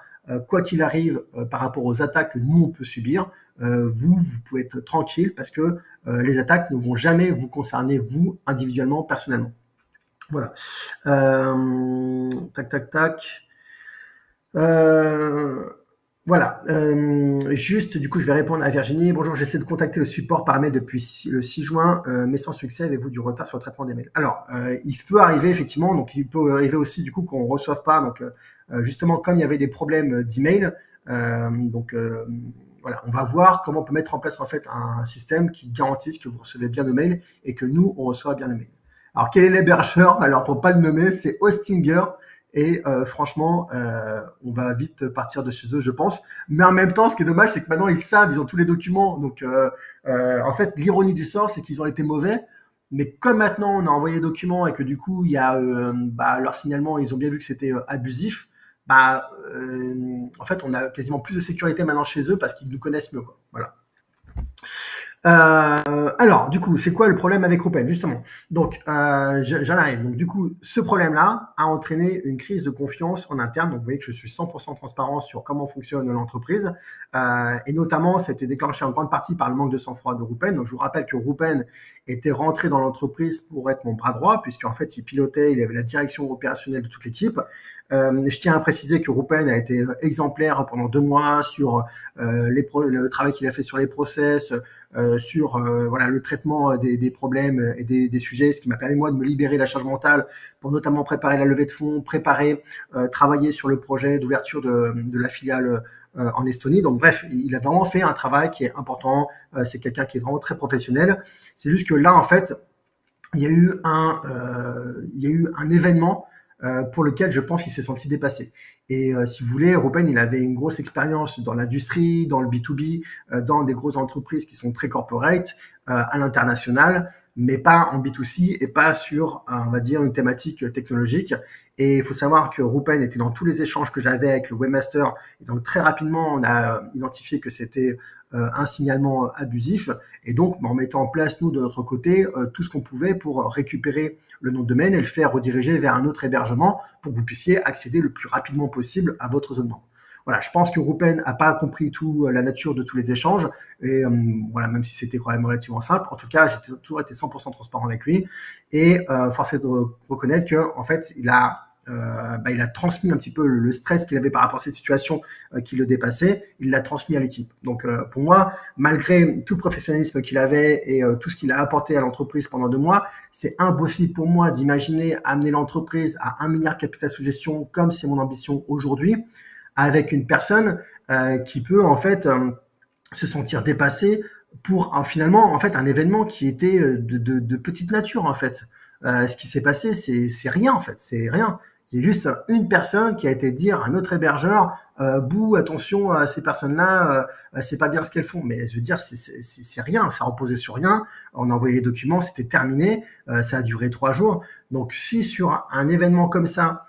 A: Quoi qu'il arrive par rapport aux attaques que nous on peut subir, vous pouvez être tranquille parce que les attaques ne vont jamais vous concerner vous individuellement, personnellement. Voilà. Tac, tac, tac. Voilà. Juste, du coup, je vais répondre à Virginie. Bonjour, j'essaie de contacter le support par mail depuis le 6 juin, mais sans succès. Avez-vous du retard sur le traitement des mails? Alors, il se peut arriver, effectivement. Donc, il peut arriver aussi, du coup, qu'on ne reçoive pas. Donc, justement, comme il y avait des problèmes d'email, voilà, on va voir comment on peut mettre en place, en fait, un système qui garantisse que vous recevez bien nos mails et que nous, on reçoit bien nos mails. Alors, quel est l'hébergeur? Alors, pour ne pas le nommer, c'est Hostinger. Et franchement, on va vite partir de chez eux, je pense. Mais en même temps, ce qui est dommage, c'est que maintenant, ils savent, ils ont tous les documents. Donc, en fait, l'ironie du sort, c'est qu'ils ont été mauvais. Mais comme maintenant, on a envoyé les documents et que du coup, il y a leur signalement, ils ont bien vu que c'était abusif. En fait, on a quasiment plus de sécurité maintenant chez eux parce qu'ils nous connaissent mieux, quoi. Voilà. Alors, du coup, c'est quoi le problème avec Roupen, justement? Donc, j'en arrive. Donc, du coup, ce problème-là a entraîné une crise de confiance en interne. Donc, vous voyez que je suis 100% transparent sur comment fonctionne l'entreprise. Et notamment, ça a été déclenché en grande partie par le manque de sang-froid de Roupen. Donc, je vous rappelle que Roupen était rentré dans l'entreprise pour être mon bras droit, puisqu'en fait, il pilotait, il avait la direction opérationnelle de toute l'équipe. Je tiens à préciser que Roupen a été exemplaire pendant 2 mois sur le travail qu'il a fait sur les process, sur le traitement des problèmes et des sujets, ce qui m'a permis moi de me libérer la charge mentale pour notamment préparer la levée de fonds, travailler sur le projet d'ouverture de la filiale en Estonie. Donc bref, il a vraiment fait un travail qui est important. C'est quelqu'un qui est vraiment très professionnel. C'est juste que là, en fait, il y a eu un événement pour lequel je pense qu'il s'est senti dépassé. Et si vous voulez, Roupen, il avait une grosse expérience dans l'industrie, dans le B2B, dans des grosses entreprises qui sont très corporate, à l'international, mais pas en B2C et pas sur, on va dire, une thématique technologique. Et il faut savoir que Roupen était dans tous les échanges que j'avais avec le webmaster. Et donc, très rapidement, on a identifié que c'était un signalement abusif. Et donc, en mettant en place, nous, de notre côté, tout ce qu'on pouvait pour récupérer le nom de domaine et le faire rediriger vers un autre hébergement pour que vous puissiez accéder le plus rapidement possible à votre zone membre. Voilà, je pense que Roupen n'a pas compris tout la nature de tous les échanges. Et voilà, même si c'était quand même relativement simple, en tout cas, j'ai toujours été 100% transparent avec lui. Et force est de reconnaître que, en fait, il a transmis un petit peu le stress qu'il avait par rapport à cette situation qui le dépassait. Il l'a transmis à l'équipe. Donc, pour moi, malgré tout le professionnalisme qu'il avait et tout ce qu'il a apporté à l'entreprise pendant 2 mois, c'est impossible pour moi d'imaginer amener l'entreprise à 1 milliard de capital sous gestion comme c'est mon ambition aujourd'hui, avec une personne qui peut en fait se sentir dépassée pour finalement en fait un événement qui était de petite nature en fait. Ce qui s'est passé, c'est rien en fait, c'est rien. Il y a juste une personne qui a été dire à notre hébergeur, bouh, attention à ces personnes-là, c'est pas bien ce qu'elles font. Mais je veux dire, c'est rien, ça reposait sur rien. On a envoyé les documents, c'était terminé, ça a duré 3 jours. Donc si sur un événement comme ça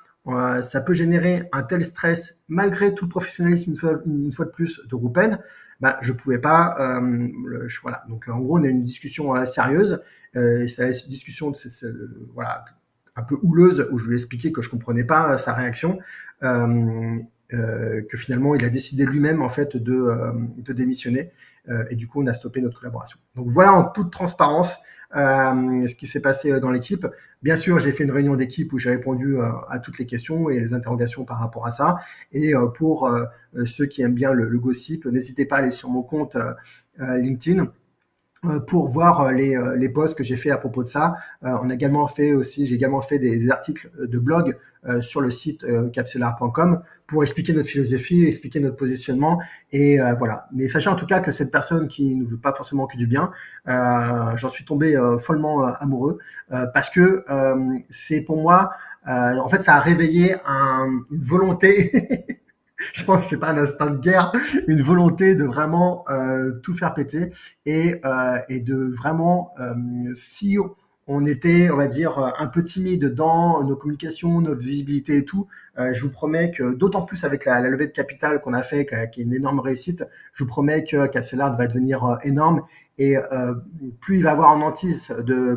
A: peut générer un tel stress malgré tout le professionnalisme une fois de plus de Roupen, bah, je pouvais pas. Voilà. Donc en gros, on a une discussion sérieuse. C'est la discussion voilà, un peu houleuse où je lui ai expliqué que je comprenais pas sa réaction, que finalement il a décidé lui-même en fait de démissionner et du coup on a stoppé notre collaboration. Donc voilà en toute transparence ce qui s'est passé dans l'équipe. Bien sûr, j'ai fait une réunion d'équipe où j'ai répondu à toutes les questions et les interrogations par rapport à ça. Et pour ceux qui aiment bien le gossip, n'hésitez pas à aller sur mon compte LinkedIn pour voir les posts que j'ai fait à propos de ça. J'ai également fait des articles de blog sur le site capcellar.com pour expliquer notre philosophie, expliquer notre positionnement et voilà. Mais sachez en tout cas que cette personne qui ne veut pas forcément que du bien, j'en suis tombé follement amoureux parce que c'est pour moi, en fait, ça a réveillé une volonté. Je pense que c'est pas un instinct de guerre, une volonté de vraiment tout faire péter et de vraiment, si on était, on va dire, un peu timide dans nos communications, notre visibilité et tout, je vous promets que, d'autant plus avec la levée de capital qu'on a fait, qui est une énorme réussite, je vous promets que Capcellar va devenir énorme et plus il va avoir en hantise,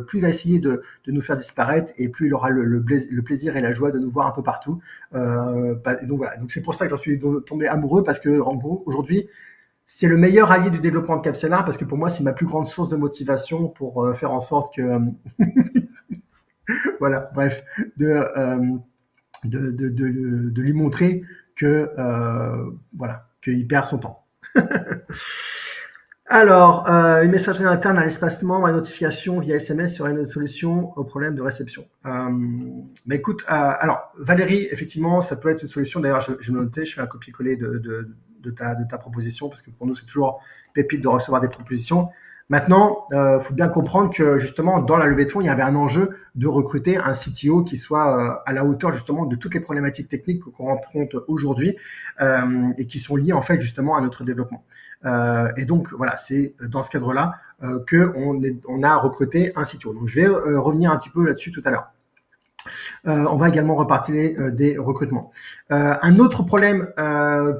A: plus il va essayer de nous faire disparaître et plus il aura le plaisir et la joie de nous voir un peu partout. Donc voilà, donc c'est pour ça que j'en suis tombé amoureux parce que en gros aujourd'hui c'est le meilleur allié du développement de Capcellar parce que pour moi c'est ma plus grande source de motivation pour faire en sorte que voilà, bref, de lui montrer que voilà, qu'il perd son temps. Alors, une messagerie interne à l'espace membre et notification via SMS serait une solution au problème de réception. Mais écoute, alors Valérie, effectivement, ça peut être une solution. D'ailleurs, je me notais, je fais un copier-coller de ta proposition parce que pour nous, c'est toujours pépite de recevoir des propositions. Maintenant, faut bien comprendre que justement, dans la levée de fonds, il y avait un enjeu de recruter un CTO qui soit à la hauteur justement de toutes les problématiques techniques qu'on rencontre aujourd'hui et qui sont liées en fait justement à notre développement. Et donc voilà, c'est dans ce cadre-là qu'on a recruté un CTO. Donc je vais revenir un petit peu là-dessus tout à l'heure. On va également repartir des recrutements. Un autre problème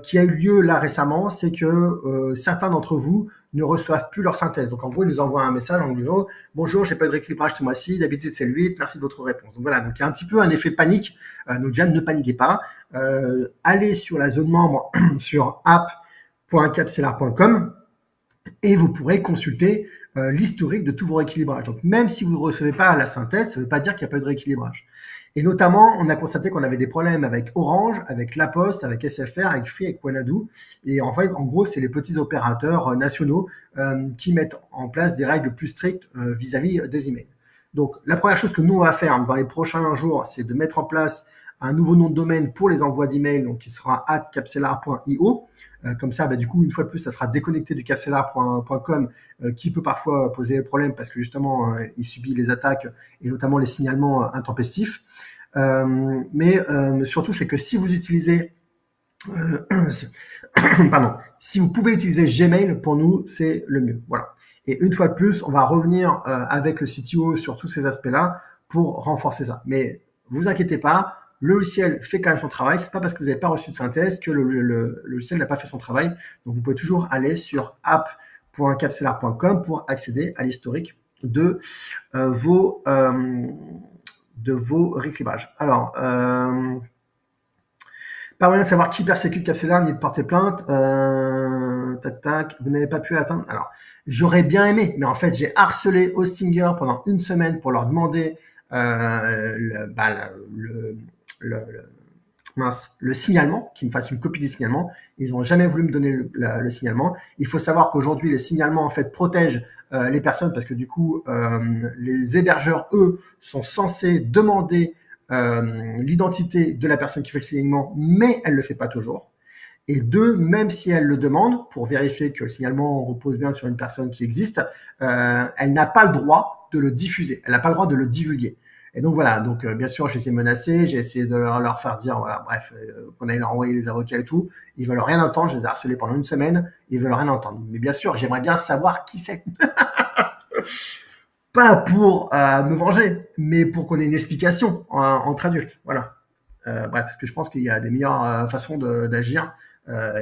A: qui a eu lieu là récemment, c'est que certains d'entre vous ne reçoivent plus leur synthèse. Donc en gros, ils nous envoient un message en nous disant « Bonjour, j'ai pas eu de rééquilibrage ce mois-ci, d'habitude c'est le 8, merci de votre réponse. » Donc voilà, donc il y a un petit peu un effet de panique. Donc déjà, ne paniquez pas. Allez sur la zone membre sur app.capcellar.com et vous pourrez consulter l'historique de tous vos rééquilibrages. Donc même si vous ne recevez pas la synthèse, ça ne veut pas dire qu'il n'y a pas eu de rééquilibrage. Et notamment, on a constaté qu'on avait des problèmes avec Orange, avec La Poste, avec SFR, avec Free, avec Wanadoo. Et en fait, en gros, c'est les petits opérateurs nationaux qui mettent en place des règles plus strictes vis-à-vis des emails. Donc, la première chose que nous, on va faire dans les prochains jours, c'est de mettre en place un nouveau nom de domaine pour les envois d'emails, donc qui sera @capcellar.io. Comme ça, du coup, une fois de plus, ça sera déconnecté du capcellar.com qui peut parfois poser problème parce que justement, il subit les attaques et notamment les signalements intempestifs. Mais surtout, c'est que si vous utilisez pardon, si vous pouvez utiliser Gmail, pour nous, c'est le mieux. Voilà. Et une fois de plus, on va revenir avec le CTO sur tous ces aspects-là pour renforcer ça. Mais vous inquiétez pas, le logiciel fait quand même son travail. C'est pas parce que vous n'avez pas reçu de synthèse que le logiciel n'a pas fait son travail. Donc, vous pouvez toujours aller sur app.capcellar.com pour accéder à l'historique de vos rééquilibrages. Alors, pas moyen de savoir qui persécute Capcellar ni de porter plainte. Tac, tac. Vous n'avez pas pu atteindre. Alors, j'aurais bien aimé, mais en fait, j'ai harcelé Hostinger pendant une semaine pour leur demander le signalement, qu'ils me fassent une copie du signalement. Ils n'ont jamais voulu me donner le signalement. Il faut savoir qu'aujourd'hui, les signalements en fait protègent les personnes parce que du coup, les hébergeurs, eux, sont censés demander l'identité de la personne qui fait le signalement, mais elle ne le fait pas toujours. Et deux, même si elle le demande, pour vérifier que le signalement repose bien sur une personne qui existe, elle n'a pas le droit de le diffuser, elle n'a pas le droit de le divulguer. Et donc voilà, donc bien sûr, je les ai menacés, j'ai essayé de leur faire dire, voilà, bref, qu'on allait leur envoyer les avocats et tout. Ils veulent rien entendre, je les ai harcelés pendant une semaine, ils veulent rien entendre. Mais bien sûr, j'aimerais bien savoir qui c'est. Pas pour me venger, mais pour qu'on ait une explication entre adultes. Voilà. Bref, parce que je pense qu'il y a des meilleures façons d'agir.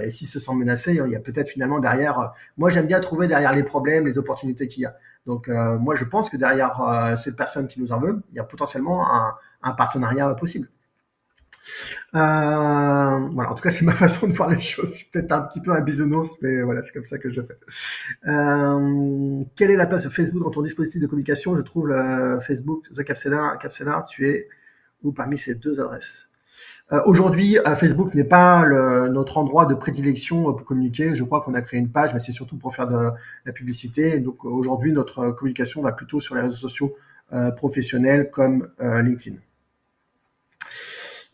A: Et s'ils se sentent menacés, il y a peut-être finalement derrière. Moi, j'aime bien trouver derrière les problèmes, les opportunités qu'il y a. Donc, moi, je pense que derrière cette personne qui nous en veut, il y a potentiellement un partenariat possible. Voilà, en tout cas, c'est ma façon de voir les choses. Je suis peut-être un petit peu un bisounours, mais voilà, c'est comme ça que je fais. Quelle est la place de Facebook dans ton dispositif de communication? Je trouve Facebook, The Capcellar, tu es où parmi ces deux adresses? Aujourd'hui, Facebook n'est pas notre endroit de prédilection pour communiquer. Je crois qu'on a créé une page, mais c'est surtout pour faire de la publicité. Donc aujourd'hui, notre communication va plutôt sur les réseaux sociaux professionnels comme LinkedIn.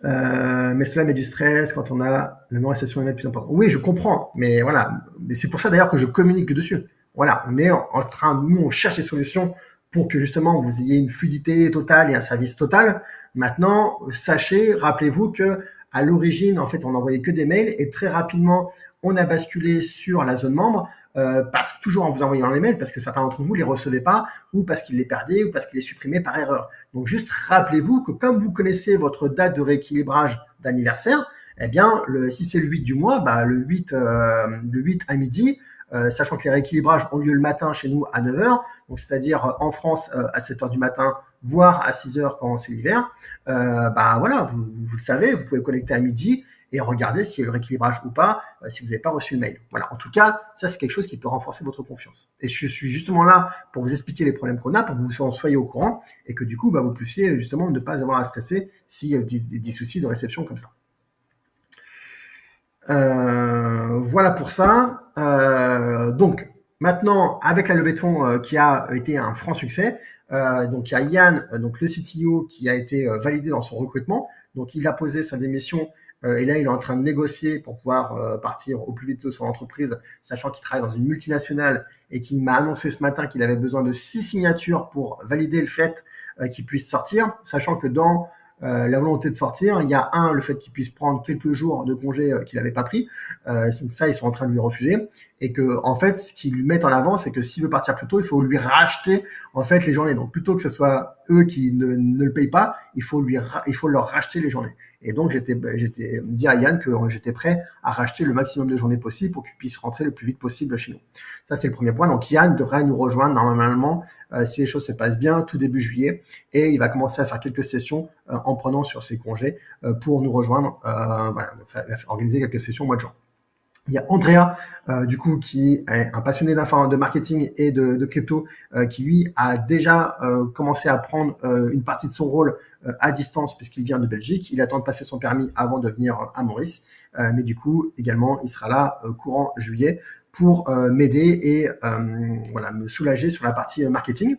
A: Mais cela met du stress quand on a la non-réception email plus importante. Oui, je comprends, mais voilà. Mais c'est pour ça d'ailleurs que je communique dessus. Voilà, on est en train, nous, on cherche des solutions pour que justement vous ayez une fluidité totale et un service total. Maintenant, sachez, rappelez-vous que à l'origine, en fait, on n'envoyait que des mails et très rapidement, on a basculé sur la zone membre. Parce que toujours en vous envoyant les mails, parce que certains d'entre vous les recevaient pas, ou parce qu'ils les perdaient, ou parce qu'ils les supprimaient par erreur. Donc juste rappelez-vous que comme vous connaissez votre date de rééquilibrage d'anniversaire, eh bien, si c'est le 8 du mois, bah, le 8 à midi, sachant que les rééquilibrages ont lieu le matin chez nous à 9 heures, donc c'est-à-dire en France à 7 heures du matin, voire à 6 heures quand c'est l'hiver, bah voilà, vous le savez, vous pouvez connecter à midi et regarder s'il y a le rééquilibrage ou pas, si vous n'avez pas reçu le mail. Voilà. En tout cas, ça, c'est quelque chose qui peut renforcer votre confiance. Et je suis justement là pour vous expliquer les problèmes qu'on a, pour que vous en soyez au courant et que du coup, bah, vous puissiez justement ne pas avoir à stresser s'il y a des soucis de réception comme ça. Voilà pour ça. Donc, maintenant, avec la levée de fonds qui a été un franc succès, donc il y a Yann, donc le CTO, qui a été validé dans son recrutement. Donc, il a posé sa démission et là, il est en train de négocier pour pouvoir partir au plus vite de son entreprise, sachant qu'il travaille dans une multinationale et qu'il m'a annoncé ce matin qu'il avait besoin de 6 signatures pour valider le fait qu'il puisse sortir, sachant que dans la volonté de sortir, il y a le fait qu'il puisse prendre quelques jours de congé qu'il n'avait pas pris. Donc ça, ils sont en train de lui refuser. Et que, en fait, ce qu'ils lui mettent en avant, c'est que s'il veut partir plus tôt, il faut lui racheter, en fait, les journées. Donc, plutôt que ce soit eux qui ne le payent pas, il faut leur racheter les journées. Et donc, j'étais dit à Yann que j'étais prêt à racheter le maximum de journées possibles pour qu'il puisse rentrer le plus vite possible chez nous. Ça, c'est le premier point. Donc, Yann devrait nous rejoindre normalement, si les choses se passent bien, tout début juillet. Et il va commencer à faire quelques sessions en prenant sur ses congés pour nous rejoindre, voilà, organiser quelques sessions au mois de juin. Il y a Andrea, du coup, qui est un passionné de marketing et de crypto, qui lui a déjà commencé à prendre une partie de son rôle à distance puisqu'il vient de Belgique. Il attend de passer son permis avant de venir à Maurice, mais du coup, également, il sera là courant juillet pour m'aider et voilà, me soulager sur la partie marketing.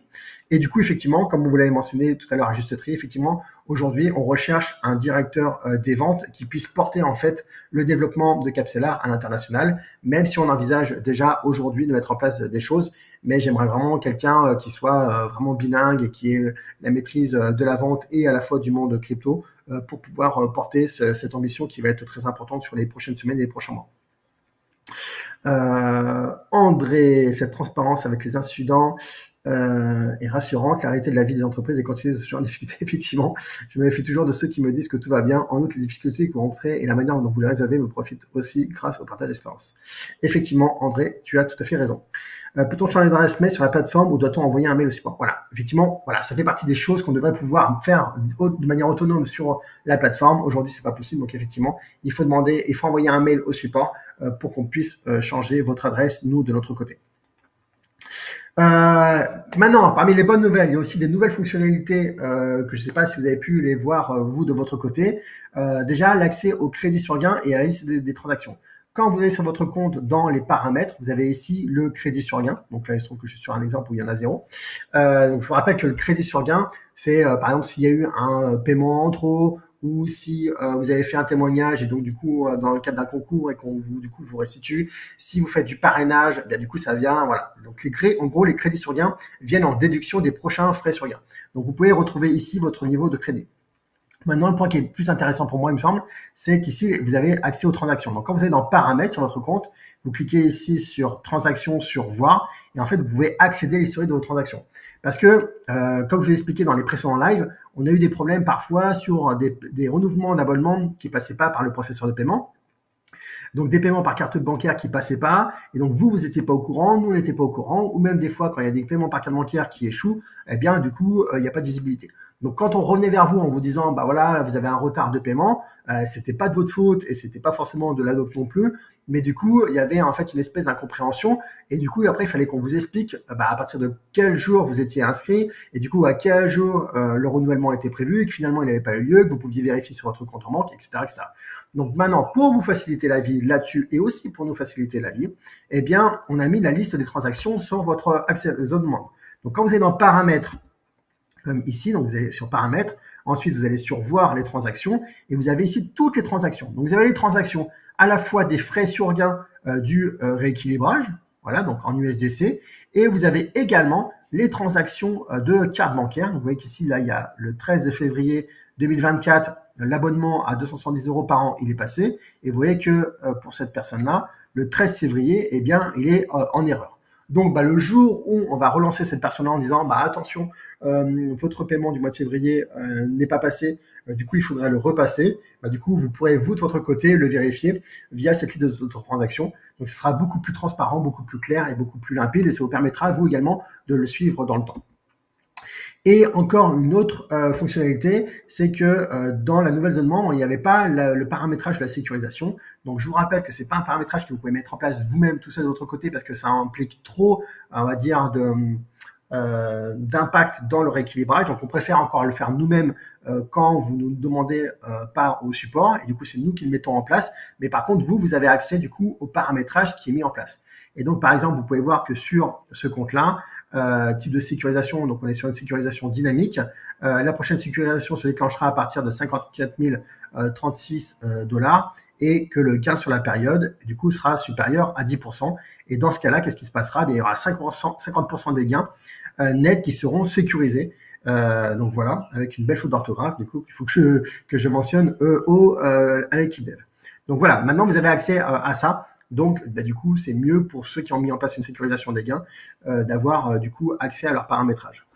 A: Et du coup, effectivement, comme vous l'avez mentionné tout à l'heure à juste titre, effectivement, aujourd'hui, on recherche un directeur des ventes qui puisse porter en fait le développement de Capcellar à l'international, même si on envisage déjà aujourd'hui de mettre en place des choses. Mais j'aimerais vraiment quelqu'un qui soit vraiment bilingue et qui ait la maîtrise de la vente et à la fois du monde crypto pour pouvoir porter cette ambition qui va être très importante sur les prochaines semaines et les prochains mois. André, cette transparence avec les incidents et rassurante. La réalité de la vie des entreprises est continue ce genre de difficultés. Effectivement, je me méfie toujours de ceux qui me disent que tout va bien. En outre, les difficultés que vous rencontrez et la manière dont vous les résolvez me profitent aussi grâce au partage d'expérience. Effectivement, André, tu as tout à fait raison. Peut-on changer d'adresse mail sur la plateforme ou doit-on envoyer un mail au support? Voilà, effectivement, voilà, ça fait partie des choses qu'on devrait pouvoir faire de manière autonome sur la plateforme. Aujourd'hui, c'est pas possible, donc effectivement, il faut envoyer un mail au support pour qu'on puisse changer votre adresse, nous, de notre côté. Maintenant, parmi les bonnes nouvelles, il y a aussi des nouvelles fonctionnalités que je ne sais pas si vous avez pu les voir, vous, de votre côté. Déjà, l'accès au crédit sur gain et à la liste des transactions. Quand vous allez sur votre compte dans les paramètres, vous avez ici le crédit sur gain. Donc là, il se trouve que je suis sur un exemple où il y en a 0. Donc je vous rappelle que le crédit sur gain, c'est par exemple s'il y a eu un paiement en trop, ou si vous avez fait un témoignage et donc du coup dans le cadre d'un concours et qu'on vous restitue. Si vous faites du parrainage, bien du coup ça vient, voilà. Donc en gros les crédits sur gain viennent en déduction des prochains frais sur gain. Donc vous pouvez retrouver ici votre niveau de crédit. Maintenant, le point qui est le plus intéressant pour moi, il me semble, c'est qu'ici, vous avez accès aux transactions. Donc, quand vous allez dans Paramètres sur votre compte, vous cliquez ici sur Transactions, sur Voir, et en fait, vous pouvez accéder à l'historique de vos transactions. Parce que, comme je l'ai expliqué dans les précédents lives, on a eu des problèmes parfois sur des renouvellements d'abonnement qui ne passaient pas par le processeur de paiement. Donc, des paiements par carte bancaire qui ne passaient pas, et donc vous n'étiez pas au courant, nous, on n'était pas au courant, ou même des fois, quand il y a des paiements par carte bancaire qui échouent, eh bien, du coup, il n'y a pas de visibilité. Donc, quand on revenait vers vous en vous disant, bah voilà, vous avez un retard de paiement, c'était pas de votre faute et c'était pas forcément de la nôtre non plus, mais du coup, il y avait en fait une espèce d'incompréhension et du coup, après, il fallait qu'on vous explique à partir de quel jour vous étiez inscrit et du coup, à quel jour le renouvellement était prévu et que finalement, il n'avait pas eu lieu, que vous pouviez vérifier sur votre compte en banque, etc., etc. Donc maintenant, pour vous faciliter la vie là-dessus et aussi pour nous faciliter la vie, eh bien, on a mis la liste des transactions sur votre zone membre. Donc, quand vous allez dans Paramètres, comme ici, donc vous allez sur Paramètres, ensuite vous allez sur Voir les transactions, et vous avez ici toutes les transactions. Donc vous avez les transactions à la fois des frais sur gain du rééquilibrage, voilà, donc en USDC, et vous avez également les transactions de carte bancaire. Donc vous voyez qu'ici, là, il y a le 13 février 2024, l'abonnement à 270 € par an, il est passé, et vous voyez que pour cette personne-là, le 13 février, eh bien, il est en erreur. Donc, le jour où on va relancer cette personne-là en disant attention, votre paiement du mois de février n'est pas passé, du coup, il faudrait le repasser. Du coup, vous pourrez, vous, de votre côté, le vérifier via cette liste de transactions. Donc, ce sera beaucoup plus transparent, beaucoup plus clair et beaucoup plus limpide et ça vous permettra, vous également, de le suivre dans le temps. Et encore une autre fonctionnalité, c'est que dans la nouvelle zone membre, il n'y avait pas le paramétrage de la sécurisation. Donc, je vous rappelle que c'est pas un paramétrage que vous pouvez mettre en place vous-même tout seul de votre côté parce que ça implique trop, on va dire, d'impact dans le rééquilibrage. Donc, on préfère encore le faire nous-mêmes quand vous nous demandez pas au support. Et du coup, c'est nous qui le mettons en place. Mais par contre, vous avez accès du coup au paramétrage qui est mis en place. Et donc, par exemple, vous pouvez voir que sur ce compte-là, type de sécurisation, donc on est sur une sécurisation dynamique. La prochaine sécurisation se déclenchera à partir de 54 036 $ et que le gain sur la période, du coup, sera supérieur à 10%. Et dans ce cas-là, qu'est-ce qui se passera? Il y aura 50% des gains nets qui seront sécurisés. Donc voilà, avec une belle faute d'orthographe, du coup, il faut que je mentionne à l'équipe dev. Donc voilà, maintenant vous avez accès à ça. Donc, du coup, c'est mieux pour ceux qui ont mis en place une sécurisation des gains d'avoir du coup accès à leur paramétrage.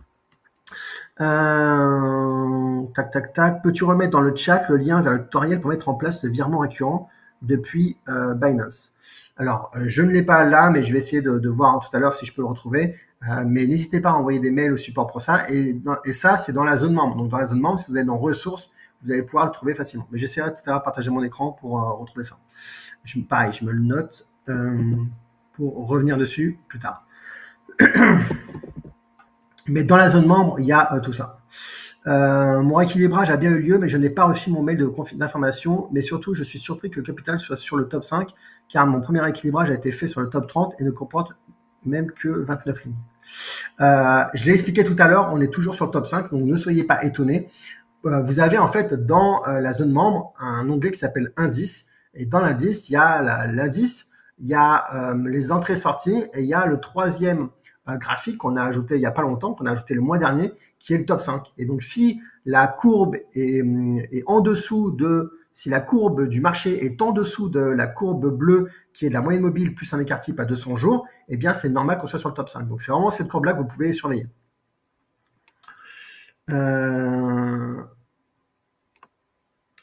A: Tac, tac, tac. Peux-tu remettre dans le chat le lien vers le tutoriel pour mettre en place le virement récurrent depuis Binance? Alors, je ne l'ai pas là, mais je vais essayer de voir tout à l'heure si je peux le retrouver. Mais n'hésitez pas à envoyer des mails au support pour ça. Et ça, c'est dans la zone membre. Donc, dans la zone membre, si vous êtes dans ressources, vous allez pouvoir le trouver facilement. Mais j'essaierai tout à l'heure de partager mon écran pour retrouver ça. Pareil, je me le note pour revenir dessus plus tard. Mais dans la zone membre, il y a tout ça. Mon rééquilibrage a bien eu lieu, mais je n'ai pas reçu mon mail d'information. Mais surtout, je suis surpris que le capital soit sur le top 5, car mon premier rééquilibrage a été fait sur le top 30 et ne comporte même que 29 lignes. Je l'ai expliqué tout à l'heure, on est toujours sur le top 5, donc ne soyez pas étonnés. Vous avez en fait dans la zone membre un onglet qui s'appelle Indice. Et dans l'indice, il y a l'indice, il y a les entrées-sorties et il y a le troisième graphique qu'on a ajouté il n'y a pas longtemps, qu'on a ajouté le mois dernier, qui est le top 5. Et donc, si la courbe est en dessous de si la courbe du marché est en dessous de la courbe bleue qui est de la moyenne mobile plus un écart type à 200 jours, eh bien c'est normal qu'on soit sur le top 5. Donc c'est vraiment cette courbe-là que vous pouvez surveiller.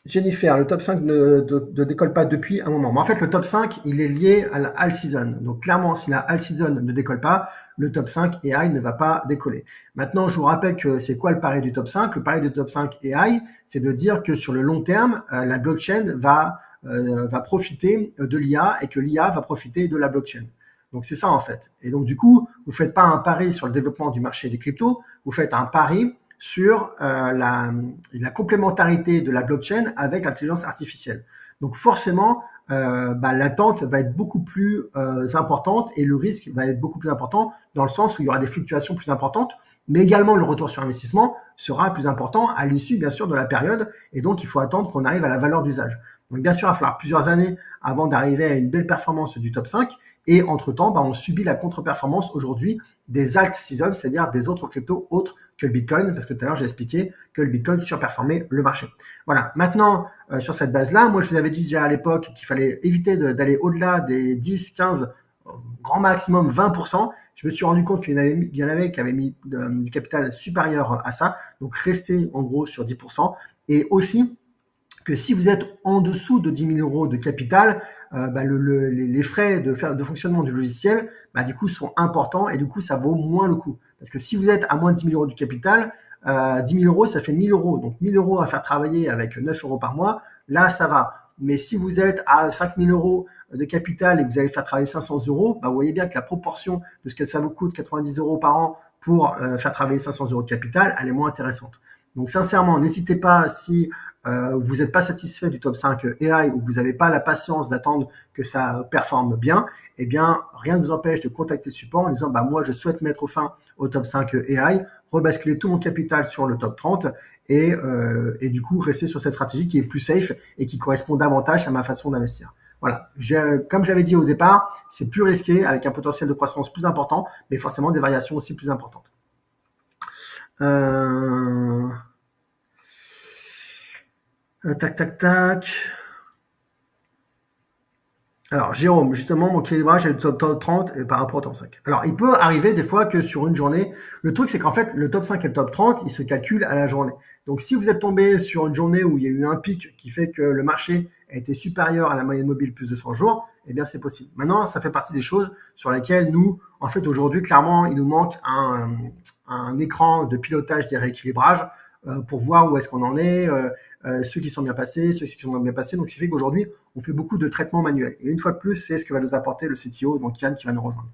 A: Jennifer, le top 5 ne décolle pas depuis un moment. Mais en fait, le top 5, il est lié à la all season. Donc clairement, si la all season ne décolle pas, le top 5 AI ne va pas décoller. Maintenant, je vous rappelle que c'est quoi le pari du top 5? Le pari du top 5 AI, c'est de dire que sur le long terme, la blockchain va profiter de l'IA et que l'IA va profiter de la blockchain. Donc c'est ça en fait. Et donc du coup, vous ne faites pas un pari sur le développement du marché des cryptos, vous faites un pari sur la complémentarité de la blockchain avec l'intelligence artificielle. Donc forcément, l'attente va être beaucoup plus importante et le risque va être beaucoup plus important dans le sens où il y aura des fluctuations plus importantes, mais également le retour sur investissement sera plus important à l'issue bien sûr de la période et donc il faut attendre qu'on arrive à la valeur d'usage. Donc bien sûr, il va falloir plusieurs années avant d'arriver à une belle performance du top 5 et entre-temps, on subit la contre-performance aujourd'hui des alt seasons, c'est-à-dire des autres cryptos autres que le Bitcoin, parce que tout à l'heure j'ai expliqué que le Bitcoin surperformait le marché. Voilà, maintenant sur cette base-là, moi je vous avais dit déjà à l'époque qu'il fallait éviter d'aller au-delà des 10, 15, grand maximum 20%. Je me suis rendu compte qu'il y en avait qui avaient mis du capital supérieur à ça, donc restez en gros sur 10%. Et aussi que si vous êtes en dessous de 10 000 euros de capital, les frais de fonctionnement du logiciel, du coup, sont importants et du coup, ça vaut moins le coup. Parce que si vous êtes à moins de 10 000 euros du capital, 10 000 euros, ça fait 1 000 euros. Donc, 1 000 euros à faire travailler avec 9 euros par mois, là, ça va. Mais si vous êtes à 5 000 euros de capital et que vous allez faire travailler 500 euros, vous voyez bien que la proportion de ce que ça vous coûte, 90 euros par an, pour faire travailler 500 euros de capital, elle est moins intéressante. Donc, sincèrement, n'hésitez pas si vous n'êtes pas satisfait du top 5 AI ou vous n'avez pas la patience d'attendre que ça performe bien, eh bien, rien ne vous empêche de contacter le support en disant moi, je souhaite mettre fin au top 5 AI, rebasculer tout mon capital sur le top 30 et du coup, rester sur cette stratégie qui est plus safe et qui correspond davantage à ma façon d'investir. Voilà. Comme j'avais dit au départ, c'est plus risqué avec un potentiel de croissance plus important, mais forcément des variations aussi plus importantes. Tac. Alors, Jérôme, justement, mon équilibrage est le top 30 par rapport au top 5. Alors, il peut arriver des fois que sur une journée, le truc, c'est qu'en fait, le top 5 et le top 30, ils se calculent à la journée. Donc, si vous êtes tombé sur une journée où il y a eu un pic qui fait que le marché a été supérieur à la moyenne mobile plus de 100 jours, eh bien, c'est possible. Maintenant, ça fait partie des choses sur lesquelles nous, en fait, aujourd'hui, clairement, il nous manque un écran de pilotage des rééquilibrages pour voir où est-ce qu'on en est, ceux qui sont bien passés, ceux qui sont moins bien passés. Donc, ce qui fait qu'aujourd'hui, on fait beaucoup de traitements manuels. Et une fois de plus, c'est ce que va nous apporter le CTO, donc Yann, qui va nous rejoindre.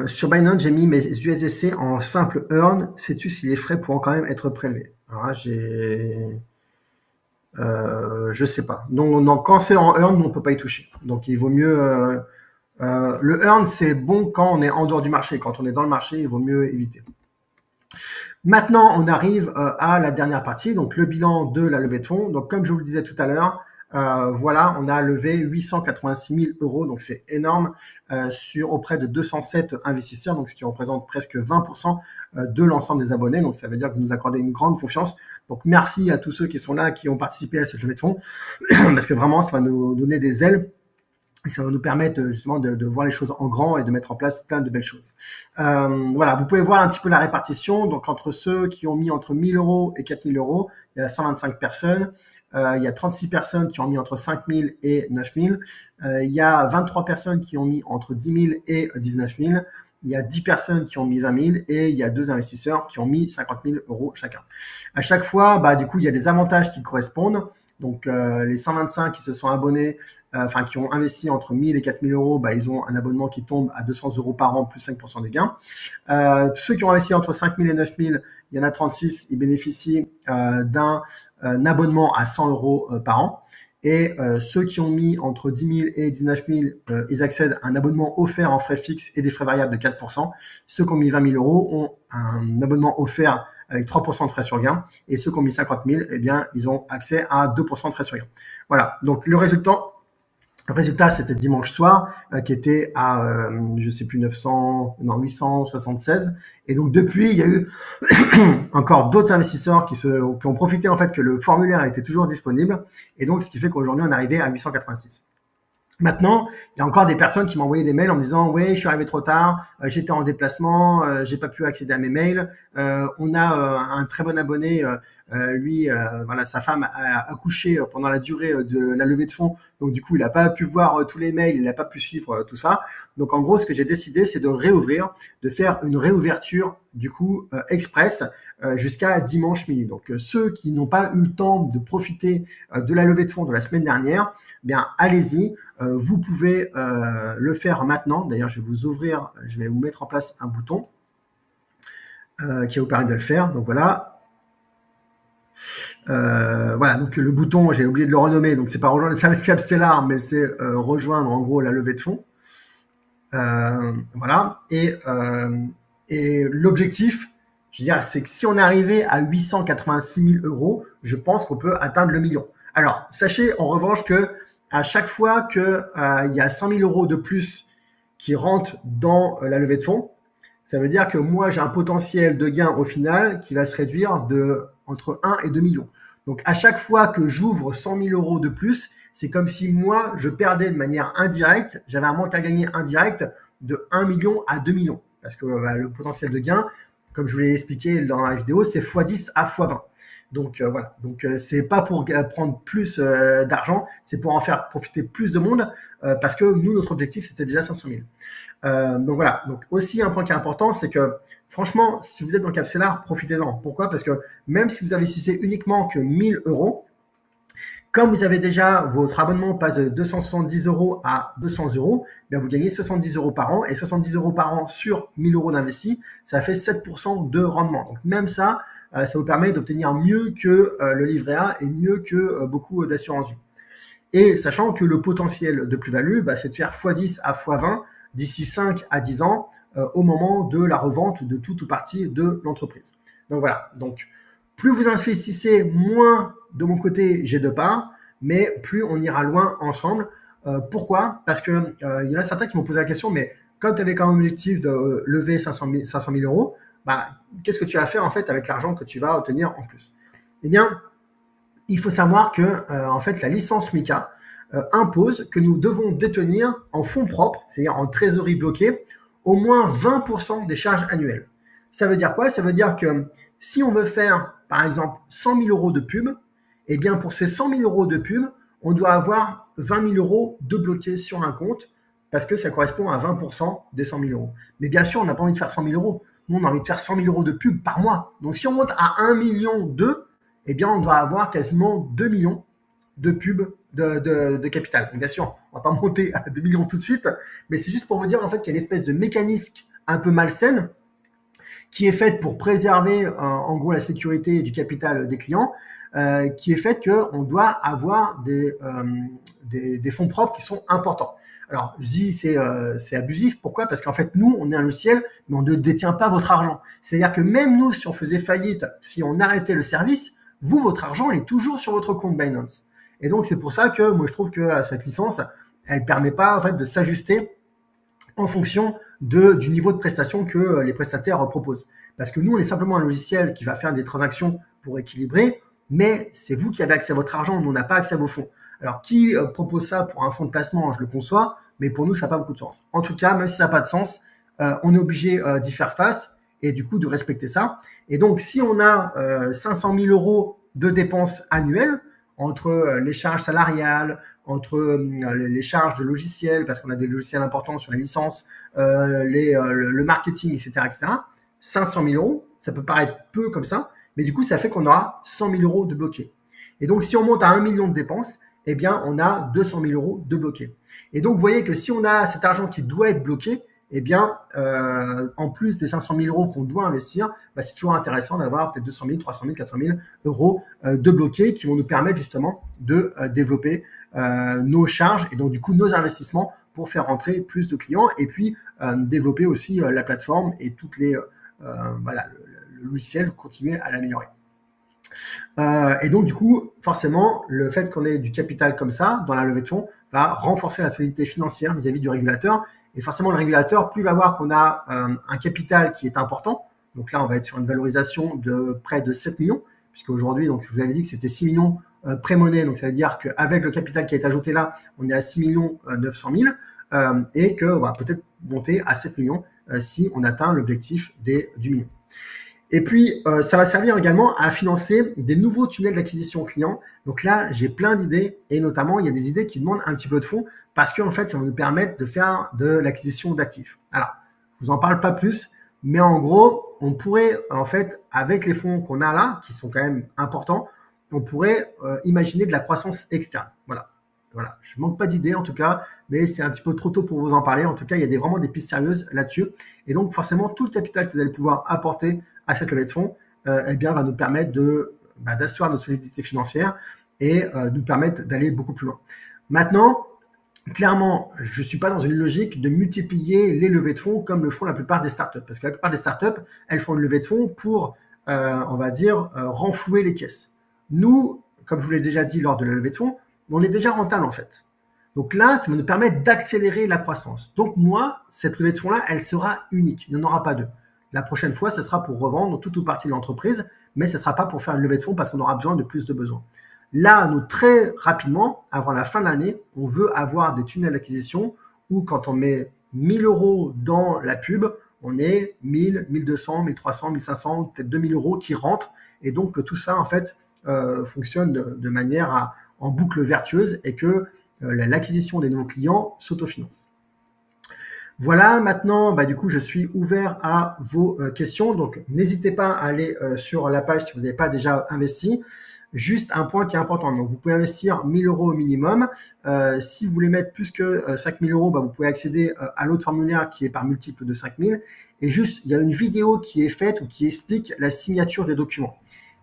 A: Sur Binance, j'ai mis mes USDC en simple earn. Sais-tu si les frais pourront quand même être prélevés? Alors là, je sais pas. Donc, quand c'est en earn, on ne peut pas y toucher. Donc, il vaut mieux... le earn, c'est bon quand on est en dehors du marché. Quand on est dans le marché, il vaut mieux éviter. Maintenant, on arrive à la dernière partie, donc le bilan de la levée de fonds. Donc, comme je vous le disais tout à l'heure, voilà, on a levé 886 000 euros, donc c'est énorme, auprès de 207 investisseurs, donc ce qui représente presque 20% de l'ensemble des abonnés. Donc, ça veut dire que vous nous accordez une grande confiance. Donc, merci à tous ceux qui sont là, qui ont participé à cette levée de fonds, parce que vraiment, ça va nous donner des ailes. Et ça va nous permettre justement de voir les choses en grand et de mettre en place plein de belles choses. Voilà, vous pouvez voir un petit peu la répartition. Donc, entre ceux qui ont mis entre 1 000 euros et 4 000 euros, il y a 125 personnes. Il y a 36 personnes qui ont mis entre 5 000 et 9 000. Il y a 23 personnes qui ont mis entre 10 000 et 19 000. Il y a 10 personnes qui ont mis 20 000 et il y a 2 investisseurs qui ont mis 50 000 euros chacun. À chaque fois, du coup, il y a des avantages qui correspondent. Donc, les 125 qui se sont abonnés, qui ont investi entre 1 000 et 4 000 euros, ils ont un abonnement qui tombe à 200 euros par an, plus 5% des gains. Ceux qui ont investi entre 5 000 et 9 000, il y en a 36, ils bénéficient d'un abonnement à 100 euros par an. Et ceux qui ont mis entre 10 000 et 19 000, ils accèdent à un abonnement offert en frais fixes et des frais variables de 4%. Ceux qui ont mis 20 000 euros ont un abonnement offert avec 3% de frais sur gain. Et ceux qui ont mis 50 000, eh bien, ils ont accès à 2% de frais sur gain. Voilà, donc le résultat Le résultat, c'était dimanche soir, qui était à, je sais plus, 900, non, 876. Et donc, depuis, il y a eu encore d'autres investisseurs qui ont profité, en fait, que le formulaire était toujours disponible. Et donc, ce qui fait qu'aujourd'hui, on est arrivé à 886. Maintenant, il y a encore des personnes qui m'ont envoyé des mails en me disant oui, je suis arrivé trop tard, j'étais en déplacement, j'ai pas pu accéder à mes mails. On a un très bon abonné, lui, voilà, sa femme a accouché pendant la durée de la levée de fonds, donc du coup, il n'a pas pu voir tous les mails, il n'a pas pu suivre tout ça. Donc en gros, ce que j'ai décidé, c'est de réouvrir, de faire une réouverture du coup express jusqu'à dimanche minuit. Donc ceux qui n'ont pas eu le temps de profiter de la levée de fonds de la semaine dernière, bien allez-y. Vous pouvez le faire maintenant. D'ailleurs, je vais vous mettre en place un bouton qui va vous permettre de le faire. Donc voilà. Voilà, donc le bouton, j'ai oublié de le renommer, donc c'est pas rejoindre le service Capstellar, mais c'est rejoindre en gros la levée de fonds. Voilà. Et l'objectif, je veux dire, c'est que si on est arrivé à 886 000 euros, je pense qu'on peut atteindre le million. Alors, sachez en revanche que à chaque fois qu'il y a 100 000 euros de plus qui rentrent dans la levée de fonds, ça veut dire que moi, j'ai un potentiel de gain au final qui va se réduire de entre 1 et 2 millions. Donc, à chaque fois que j'ouvre 100 000 euros de plus, c'est comme si moi, je perdais de manière indirecte, j'avais un manque à gagner indirect de 1 million à 2 millions. Parce que le potentiel de gain, comme je vous l'ai expliqué dans la vidéo, c'est x10 à x20. Donc voilà, donc c'est pas pour prendre plus d'argent, c'est pour en faire profiter plus de monde, parce que nous, notre objectif, c'était déjà 500 000. Donc voilà, donc aussi un point qui est important, c'est que franchement, si vous êtes dans Capstellar, profitez-en. Pourquoi? Parce que même si vous investissez uniquement que 1000 euros, comme vous avez déjà, votre abonnement passe de 270 euros à 200 euros, bien vous gagnez 70 euros par an, et 70 euros par an sur 1000 euros d'investis, ça fait 7% de rendement. Donc même ça, ça vous permet d'obtenir mieux que le livret A et mieux que beaucoup d'assurance vie. Et sachant que le potentiel de plus-value, c'est de faire x10 à x20 d'ici 5 à 10 ans au moment de la revente de toute ou partie de l'entreprise. Donc voilà, donc plus vous investissez, moins de mon côté j'ai de parts, mais plus on ira loin ensemble. Pourquoi? Parce qu'il y en a certains qui m'ont posé la question, mais comme tu avais quand même objectif de lever 500 000 euros, qu'est-ce que tu vas faire en fait avec l'argent que tu vas obtenir en plus? Eh bien, il faut savoir que en fait, la licence MiCA impose que nous devons détenir en fonds propres, c'est-à-dire en trésorerie bloquée, au moins 20% des charges annuelles. Ça veut dire quoi? Ça veut dire que si on veut faire, par exemple, 100 000 euros de pub, eh bien, pour ces 100 000 euros de pub, on doit avoir 20 000 euros de bloqués sur un compte parce que ça correspond à 20% des 100 000 euros. Mais bien sûr, on n'a pas envie de faire 100 000 euros. Nous, on a envie de faire 100 000 euros de pub par mois. Donc, si on monte à 1 million d'euros, eh bien, on doit avoir quasiment 2 millions de pubs de capital. Donc, bien sûr, on ne va pas monter à 2 millions tout de suite, mais c'est juste pour vous dire en fait qu'il y a une espèce de mécanisme un peu malsaine qui est faite pour préserver en gros la sécurité du capital des clients, qui est faite qu'on doit avoir des fonds propres qui sont importants. Alors, je dis c'est abusif. Pourquoi? Parce qu'en fait, nous, on est un logiciel, mais on ne détient pas votre argent. C'est-à-dire que même nous, si on faisait faillite, si on arrêtait le service, vous, votre argent, il est toujours sur votre compte Binance. Et donc, c'est pour ça que moi, je trouve que cette licence, elle ne permet pas en fait, de s'ajuster en fonction du niveau de prestation que les prestataires proposent. Parce que nous, on est simplement un logiciel qui va faire des transactions pour équilibrer, mais c'est vous qui avez accès à votre argent, nous, on n'a pas accès à vos fonds. Alors, qui propose ça pour un fonds de placement, je le conçois, mais pour nous, ça n'a pas beaucoup de sens. En tout cas, même si ça n'a pas de sens, on est obligé d'y faire face et du coup de respecter ça. Et donc, si on a 500 000 euros de dépenses annuelles, entre les charges salariales, entre les charges de logiciels, parce qu'on a des logiciels importants sur la licence, le marketing, etc., 500 000 euros, ça peut paraître peu comme ça, mais du coup, ça fait qu'on aura 100 000 euros de bloqués. Et donc, si on monte à 1 million de dépenses, eh bien, on a 200 000 euros de bloqués. Et donc, vous voyez que si on a cet argent qui doit être bloqué, eh bien, en plus des 500 000 euros qu'on doit investir, c'est toujours intéressant d'avoir peut-être 200 000, 300 000, 400 000 euros de bloqués qui vont nous permettre justement de développer nos charges et donc du coup nos investissements pour faire rentrer plus de clients et puis développer aussi la plateforme et toutes les le logiciel, continuer à l'améliorer. Et donc, du coup, forcément, le fait qu'on ait du capital comme ça dans la levée de fonds va renforcer la solidité financière vis-à-vis du régulateur. Et forcément, le régulateur, plus il va voir qu'on a un capital qui est important, donc là, on va être sur une valorisation de près de 7 millions, puisque aujourd'hui, donc, je vous avais dit que c'était 6 millions pré-monnaie, donc ça veut dire qu'avec le capital qui est ajouté là, on est à 6 millions 900 000, et qu'on va peut-être monter à 7 millions si on atteint l'objectif du million. Et puis, ça va servir également à financer des nouveaux tunnels d'acquisition client. Donc là, j'ai plein d'idées et notamment, il y a des idées qui demandent un petit peu de fonds parce qu'en fait, ça va nous permettre de faire de l'acquisition d'actifs. Alors, je vous en parle pas plus, mais en gros, on pourrait, en fait, avec les fonds qu'on a là, qui sont quand même importants, on pourrait imaginer de la croissance externe. Voilà. Voilà. Je manque pas d'idées en tout cas, mais c'est un petit peu trop tôt pour vous en parler. En tout cas, il y a vraiment des pistes sérieuses là-dessus. Et donc, forcément, tout le capital que vous allez pouvoir apporter à cette levée de fonds, eh bien, va nous permettre d'asseoir notre solidité financière et nous permettre d'aller beaucoup plus loin. Maintenant, clairement, je ne suis pas dans une logique de multiplier les levées de fonds comme le font la plupart des startups. Parce que la plupart des startups, elles font une levée de fonds pour, on va dire, renflouer les caisses. Nous, comme je vous l'ai déjà dit lors de la levée de fonds, on est déjà rentable en fait. Donc là, ça va nous permettre d'accélérer la croissance. Donc moi, cette levée de fonds-là, elle sera unique. Il n'y en aura pas deux. La prochaine fois, ce sera pour revendre toute ou partie de l'entreprise, mais ce ne sera pas pour faire une levée de fonds parce qu'on aura besoin de plus de besoins. Là, nous, très rapidement, avant la fin de l'année, on veut avoir des tunnels d'acquisition où quand on met 1 000 € dans la pub, on est 1 000, 1 200, 1 300, 1 500, peut-être 2 000 € qui rentrent. Et donc, que tout ça, en fait, fonctionne de manière en boucle vertueuse et que l'acquisition des nouveaux clients s'autofinance. Voilà, maintenant, du coup, je suis ouvert à vos questions. Donc, n'hésitez pas à aller sur la page si vous n'avez pas déjà investi. Juste un point qui est important. Donc, vous pouvez investir 1 000 € au minimum. Si vous voulez mettre plus que 5 000 €, vous pouvez accéder à l'autre formulaire qui est par multiple de 5 000. Et juste, il y a une vidéo qui est faite ou qui explique la signature des documents.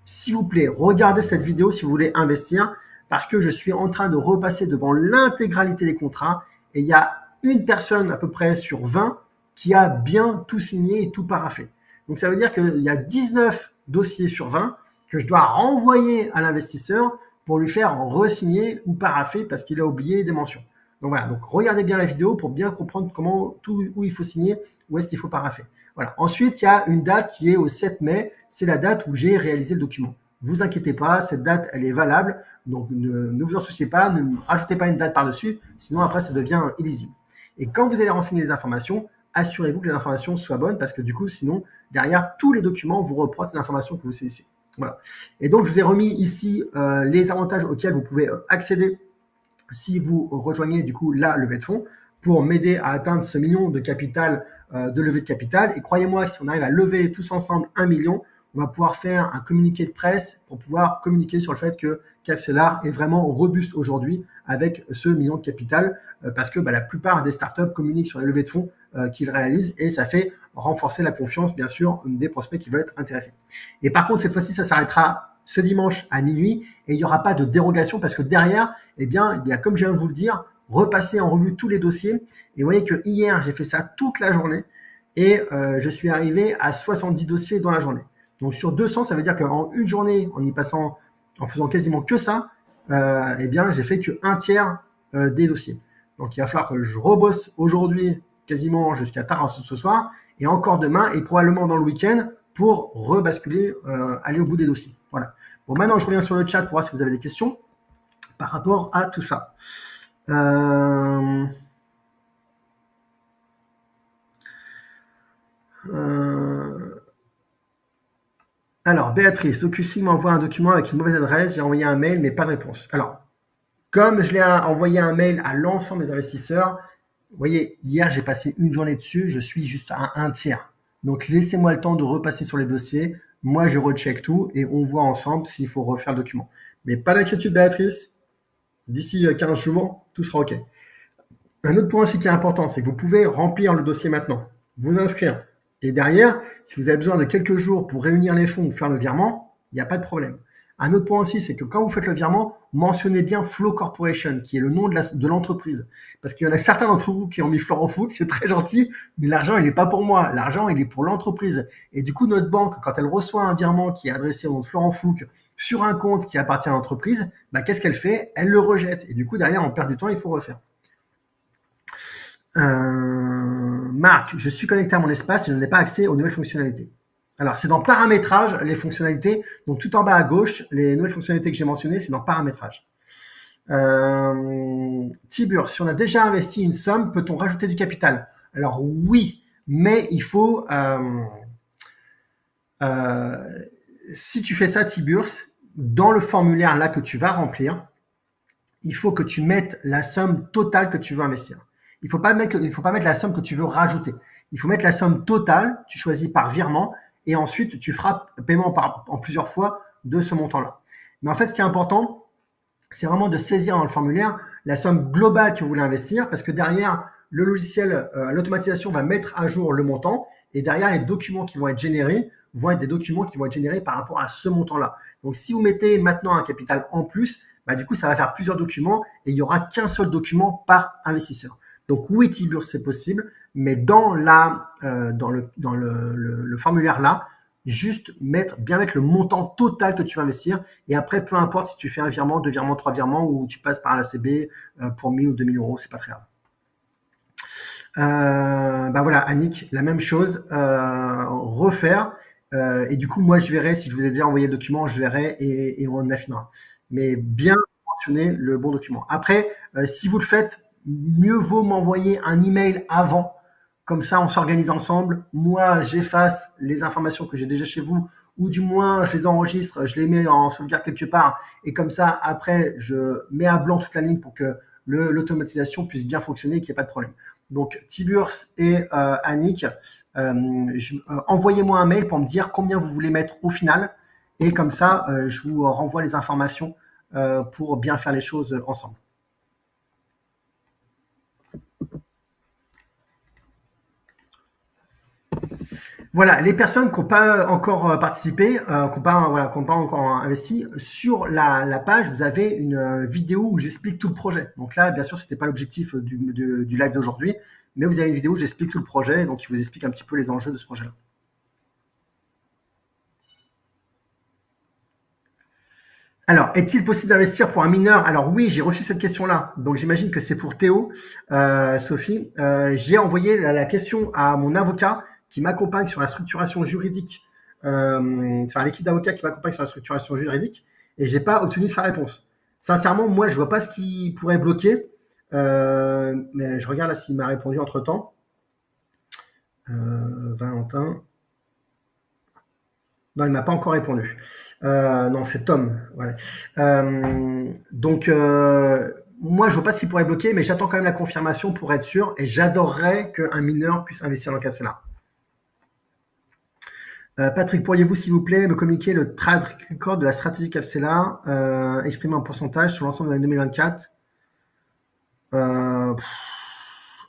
A: S'il vous plaît, regardez cette vidéo si vous voulez investir parce que je suis en train de repasser devant l'intégralité des contrats et il y a une personne à peu près sur 20 qui a bien tout signé et tout paraphé. Donc, ça veut dire qu'il y a 19 dossiers sur 20 que je dois renvoyer à l'investisseur pour lui faire re-signer ou parapher parce qu'il a oublié des mentions. Donc, voilà. Donc, regardez bien la vidéo pour bien comprendre où il faut signer, où est-ce qu'il faut parapher. Voilà. Ensuite, il y a une date qui est au 7 mai. C'est la date où j'ai réalisé le document. Vous inquiétez pas, cette date, elle est valable. Donc, ne vous en souciez pas, ne rajoutez pas une date par-dessus, sinon après, ça devient illisible. Et quand vous allez renseigner les informations, assurez-vous que les informations soient bonnes parce que du coup, sinon, derrière, tous les documents vous reprennent ces informations que vous saisissez. Voilà. Et donc, je vous ai remis ici les avantages auxquels vous pouvez accéder si vous rejoignez du coup la levée de fonds pour m'aider à atteindre ce million de capital, de levée de capital. Et croyez-moi, si on arrive à lever tous ensemble 1 million, on va pouvoir faire un communiqué de presse pour pouvoir communiquer sur le fait que Capcellar est vraiment robuste aujourd'hui avec ce million de capital parce que la plupart des startups communiquent sur les levées de fonds qu'ils réalisent et ça fait renforcer la confiance, bien sûr, des prospects qui veulent être intéressés. Et par contre, cette fois-ci, ça s'arrêtera ce dimanche à minuit et il n'y aura pas de dérogation parce que derrière, eh bien, il y a, comme je viens de vous le dire, repasser en revue tous les dossiers. Et vous voyez que hier, j'ai fait ça toute la journée et je suis arrivé à 70 dossiers dans la journée. Donc, sur 200, ça veut dire qu'en une journée, en faisant quasiment que ça, eh bien, j'ai fait qu'un tiers des dossiers. Donc, il va falloir que je rebosse aujourd'hui quasiment jusqu'à tard ce soir et encore demain et probablement dans le week-end pour rebasculer, aller au bout des dossiers. Voilà. Bon, maintenant, je reviens sur le chat pour voir si vous avez des questions par rapport à tout ça. Alors, Béatrice, OQC m'envoie un document avec une mauvaise adresse. J'ai envoyé un mail, mais pas de réponse. Alors, comme je l'ai envoyé un mail à l'ensemble des investisseurs, vous voyez, hier, j'ai passé une journée dessus. Je suis juste à un tiers. Donc, laissez-moi le temps de repasser sur les dossiers. Moi, je recheck tout et on voit ensemble s'il faut refaire le document. Mais pas d'inquiétude, Béatrice. D'ici 15 jours, tout sera OK. Un autre point aussi qui est important, c'est que vous pouvez remplir le dossier maintenant, vous inscrire. Et derrière, si vous avez besoin de quelques jours pour réunir les fonds ou faire le virement, il n'y a pas de problème. Un autre point aussi, c'est que quand vous faites le virement, mentionnez bien Flow Corporation, qui est le nom de l'entreprise. Parce qu'il y en a certains d'entre vous qui ont mis Florent Fouque, c'est très gentil, mais l'argent, il n'est pas pour moi. L'argent, il est pour l'entreprise. Et du coup, notre banque, quand elle reçoit un virement qui est adressé au nom de Florent Fouque sur un compte qui appartient à l'entreprise, bah, qu'est-ce qu'elle fait? Elle le rejette. Et du coup, derrière, on perd du temps, il faut refaire. Marc, je suis connecté à mon espace et je n'ai pas accès aux nouvelles fonctionnalités. Alors, c'est dans paramétrage, les fonctionnalités. Donc, tout en bas à gauche, les nouvelles fonctionnalités que j'ai mentionnées, c'est dans paramétrage. Tibur, si on a déjà investi une somme, peut-on rajouter du capital? Alors, oui, mais il faut... si tu fais ça, Tibur, dans le formulaire là que tu vas remplir, il faut que tu mettes la somme totale que tu veux investir. Il ne faut pas mettre la somme que tu veux rajouter. Il faut mettre la somme totale, tu choisis par virement, et ensuite tu feras paiement en plusieurs fois de ce montant-là. Mais en fait, ce qui est important, c'est vraiment de saisir dans le formulaire la somme globale que vous voulez investir, parce que derrière, le logiciel, l'automatisation va mettre à jour le montant, et derrière, les documents qui vont être générés vont être des documents qui vont être générés par rapport à ce montant-là. Donc, si vous mettez maintenant un capital en plus, bah, du coup, ça va faire plusieurs documents et il n'y aura qu'un seul document par investisseur. Donc oui, Tibur, c'est possible, mais dans le formulaire là, juste bien mettre le montant total que tu vas investir. Et après, peu importe si tu fais un virement, 2 virements, 3 virements ou tu passes par l'ACB pour 1000 ou 2000 euros, c'est pas très grave. Bah voilà, Annick, la même chose, refaire. Et du coup, moi, je verrai, si je vous ai déjà envoyé le document, je verrai et on affinera. Mais bien mentionner le bon document. Après, si vous le faites, mieux vaut m'envoyer un email avant. Comme ça, on s'organise ensemble. Moi, j'efface les informations que j'ai déjà chez vous, ou du moins, je les enregistre, je les mets en sauvegarde quelque part. Et comme ça, après, je mets à blanc toute la ligne pour que l'automatisation puisse bien fonctionner et qu'il n'y ait pas de problème. Donc, Tiburs et Annick, envoyez-moi un mail pour me dire combien vous voulez mettre au final. Et comme ça, je vous renvoie les informations pour bien faire les choses ensemble. Voilà, les personnes qui n'ont pas encore participé, qui n'ont pas encore investi, sur la page, vous avez une vidéo où j'explique tout le projet. Donc là, bien sûr, ce n'était pas l'objectif du live d'aujourd'hui, mais vous avez une vidéo où j'explique tout le projet, donc qui vous explique un petit peu les enjeux de ce projet-là. Alors, est-il possible d'investir pour un mineur? Alors oui, j'ai reçu cette question-là. Donc j'imagine que c'est pour Théo, Sophie. J'ai envoyé la question à mon avocat qui m'accompagne sur la structuration juridique, enfin l'équipe d'avocats qui m'accompagne sur la structuration juridique, et j'ai pas obtenu sa réponse. Sincèrement, moi, je vois pas ce qui pourrait bloquer, mais je regarde là s'il m'a répondu entre-temps. Valentin. Non, il m'a pas encore répondu. Non, c'est Tom. Ouais. Donc, moi, je vois pas ce qui pourrait bloquer, mais j'attends quand même la confirmation pour être sûr, et j'adorerais qu'un mineur puisse investir dans Capsela. Patrick, pourriez-vous, s'il vous plaît, me communiquer le trade record de la stratégie Capsela, exprimé en pourcentage sur l'ensemble de l'année 2024,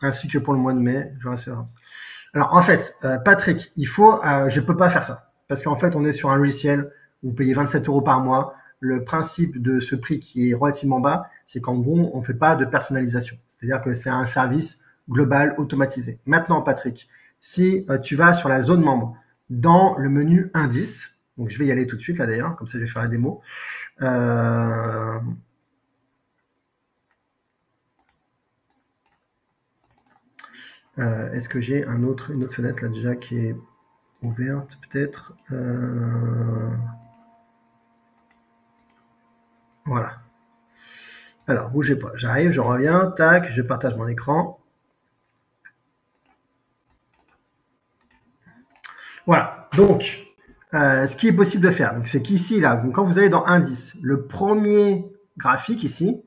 A: ainsi que pour le mois de mai. Alors, en fait, Patrick, je peux pas faire ça. Parce qu'en fait, on est sur un logiciel où vous payez 27 € par mois. Le principe de ce prix qui est relativement bas, c'est qu'en gros, on ne fait pas de personnalisation. C'est-à-dire que c'est un service global automatisé. Maintenant, Patrick, si tu vas sur la zone membre, dans le menu indice, donc je vais y aller tout de suite là d'ailleurs, comme ça je vais faire la démo. Est-ce que j'ai une autre fenêtre là déjà qui est ouverte peut-être? Voilà. Alors, bougez pas. J'arrive, je reviens. Tac, je partage mon écran. Voilà. Donc, ce qui est possible de faire, c'est qu'ici, là, donc, quand vous allez dans Indice, le premier graphique ici,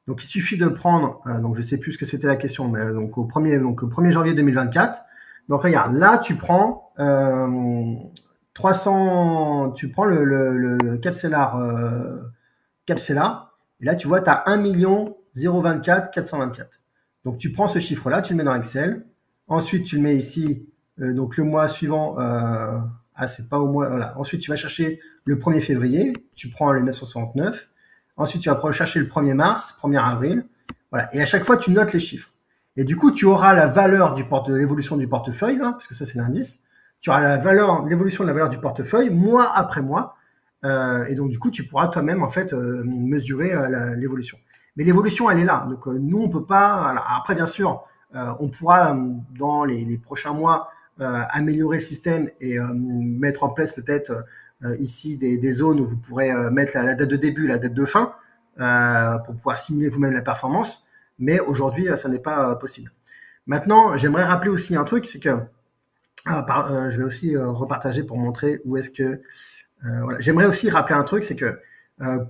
A: donc il suffit de prendre, donc je ne sais plus ce que c'était la question, mais donc au 1er janvier 2024. Donc regarde, là tu prends 300, tu prends le Capsela, et là tu vois, tu as 1 024 424. Donc tu prends ce chiffre-là, tu le mets dans Excel. Ensuite, tu le mets ici, donc le mois suivant, Ah, c'est pas au mois. Voilà. Ensuite, tu vas chercher le 1er février, tu prends les 969. Ensuite, tu vas chercher le 1er mars, 1er avril. Voilà. Et à chaque fois, tu notes les chiffres. Et du coup, tu auras la valeur de l'évolution du portefeuille, là, parce que ça, c'est l'indice. Tu auras l'évolution de la valeur du portefeuille mois après mois. Et donc, du coup, tu pourras toi-même, en fait, mesurer l'évolution. Mais l'évolution, elle est là. Donc, nous, on peut pas. Alors, après, bien sûr, on pourra, dans les prochains mois, améliorer le système et mettre en place peut-être ici des zones où vous pourrez mettre la date de début, la date de fin, pour pouvoir simuler vous-même la performance. Mais aujourd'hui, ça n'est pas possible. Maintenant, j'aimerais rappeler aussi un truc, c'est que je vais aussi repartager pour montrer où est-ce que... voilà. J'aimerais aussi rappeler un truc, c'est que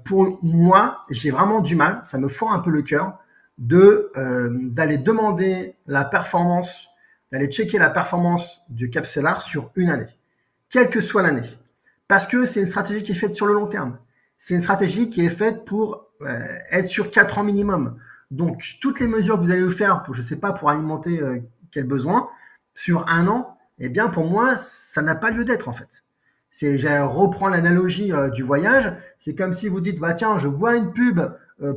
A: pour moi, j'ai vraiment du mal, ça me fend un peu le cœur, d'aller demander la performance, d'aller checker la performance du Capcellar sur une année, quelle que soit l'année. Parce que c'est une stratégie qui est faite sur le long terme. C'est une stratégie qui est faite pour être sur 4 ans minimum. Donc, toutes les mesures que vous allez faire pour, je sais pas, pour alimenter quel besoin, sur un an, eh bien, pour moi, ça n'a pas lieu d'être, en fait. Je reprends l'analogie du voyage. C'est comme si vous dites, bah tiens, je vois une pub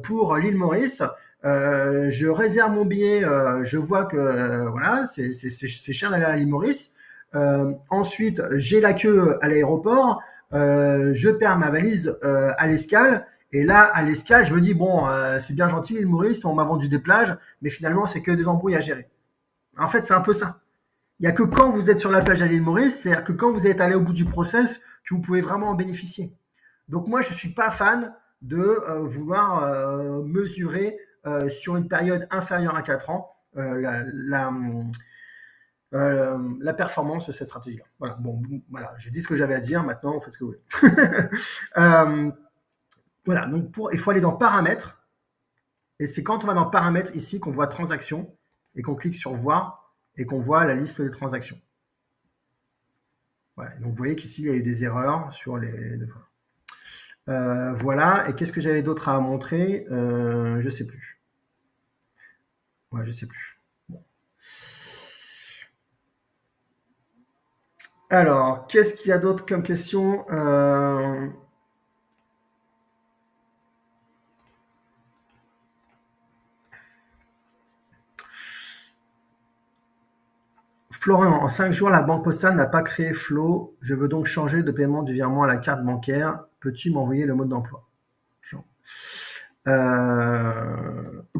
A: pour l'île Maurice, je réserve mon billet, je vois que voilà, c'est cher d'aller à l'île Maurice. Ensuite, j'ai la queue à l'aéroport, je perds ma valise à l'escale. Et là, à l'escale, je me dis, bon, c'est bien gentil, l'île Maurice, on m'a vendu des plages, mais finalement, c'est que des embrouilles à gérer. En fait, c'est un peu ça. Il n'y a que quand vous êtes sur la plage à l'île Maurice, c'est-à-dire que quand vous êtes allé au bout du process, que vous pouvez vraiment en bénéficier. Donc moi, je ne suis pas fan de vouloir mesurer sur une période inférieure à 4 ans la performance de cette stratégie-là. Voilà, bon, voilà, j'ai dit ce que j'avais à dire, maintenant, faites ce que vous voulez. Voilà, donc il faut aller dans paramètres, et c'est quand on va dans paramètres ici qu'on voit transaction, et qu'on clique sur voir, et qu'on voit la liste des transactions. Voilà, donc vous voyez qu'ici, il y a eu des erreurs sur les deux fois. Voilà, et qu'est-ce que j'avais d'autre à montrer? Je ne sais plus. Ouais, je ne sais plus. Bon. Alors, qu'est-ce qu'il y a d'autre comme question? Florian, en 5 jours, la banque postale n'a pas créé Flow. Je veux donc changer de paiement du virement à la carte bancaire. Peux-tu m'envoyer le mode d'emploi?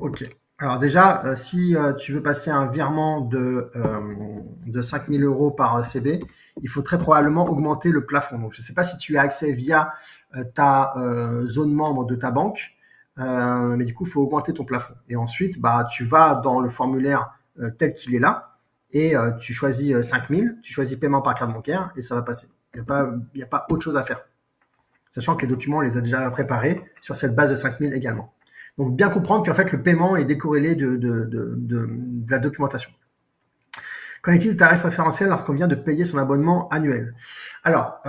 A: Ok. Alors déjà, si tu veux passer un virement de 5 000 € par CB, il faut très probablement augmenter le plafond. Donc, je ne sais pas si tu as accès via ta zone membre de ta banque, mais du coup, il faut augmenter ton plafond. Et ensuite, bah, tu vas dans le formulaire tel qu'il est là, et tu choisis 5 000, tu choisis paiement par carte bancaire, et ça va passer. Il n'y a pas autre chose à faire. Sachant que les documents, on les a déjà préparés sur cette base de 5 000 également. Donc, bien comprendre qu'en fait, le paiement est décorrélé de la documentation. Qu'en est-il du tarif préférentiel lorsqu'on vient de payer son abonnement annuel? Alors,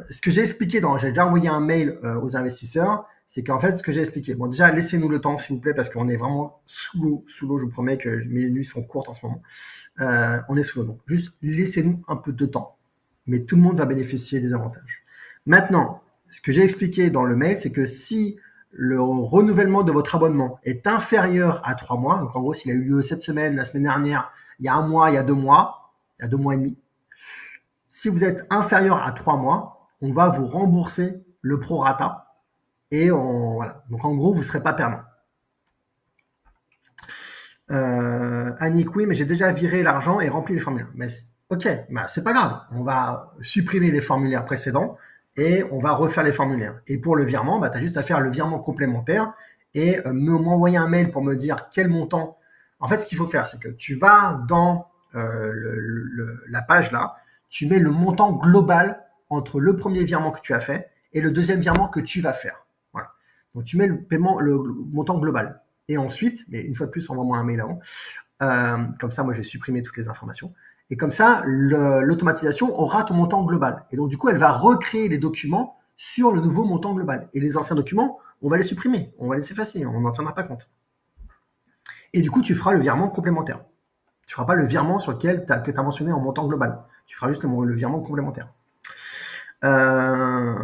A: ce que j'ai expliqué, j'ai déjà envoyé un mail aux investisseurs, c'est qu'en fait, ce que j'ai expliqué, bon, déjà, laissez-nous le temps, s'il vous plaît, parce qu'on est vraiment sous l'eau, je vous promets que mes nuits sont courtes en ce moment. On est sous l'eau, donc juste laissez-nous un peu de temps. Mais tout le monde va bénéficier des avantages. Maintenant, ce que j'ai expliqué dans le mail, c'est que si le renouvellement de votre abonnement est inférieur à 3 mois, donc en gros, s'il a eu lieu cette semaine, la semaine dernière, il y a 1 mois, il y a 2 mois, il y a 2 mois et demi, si vous êtes inférieur à 3 mois, on va vous rembourser le prorata. Et voilà. Donc en gros, vous ne serez pas perdant. Annick, oui, mais j'ai déjà viré l'argent et rempli les formulaires. Mais ok, bah, c'est pas grave. On va supprimer les formulaires précédents et on va refaire les formulaires. Et pour le virement, bah, tu as juste à faire le virement complémentaire et m'envoyer un mail pour me dire quel montant. En fait, ce qu'il faut faire, c'est que tu vas dans la page là, tu mets le montant global entre le premier virement que tu as fait et le deuxième virement que tu vas faire. Voilà. Donc tu mets le montant global. Et ensuite, mais une fois de plus, envoie-moi un mail avant. Comme ça, moi, je vais supprimer toutes les informations. Et comme ça, l'automatisation aura ton montant global. Et donc, du coup, elle va recréer les documents sur le nouveau montant global. Et les anciens documents, on va les supprimer. On va les effacer. On n'en tiendra pas compte. Et du coup, tu feras le virement complémentaire. Tu ne feras pas le virement sur lequel que tu as mentionné en montant global. Tu feras juste le virement complémentaire. Euh,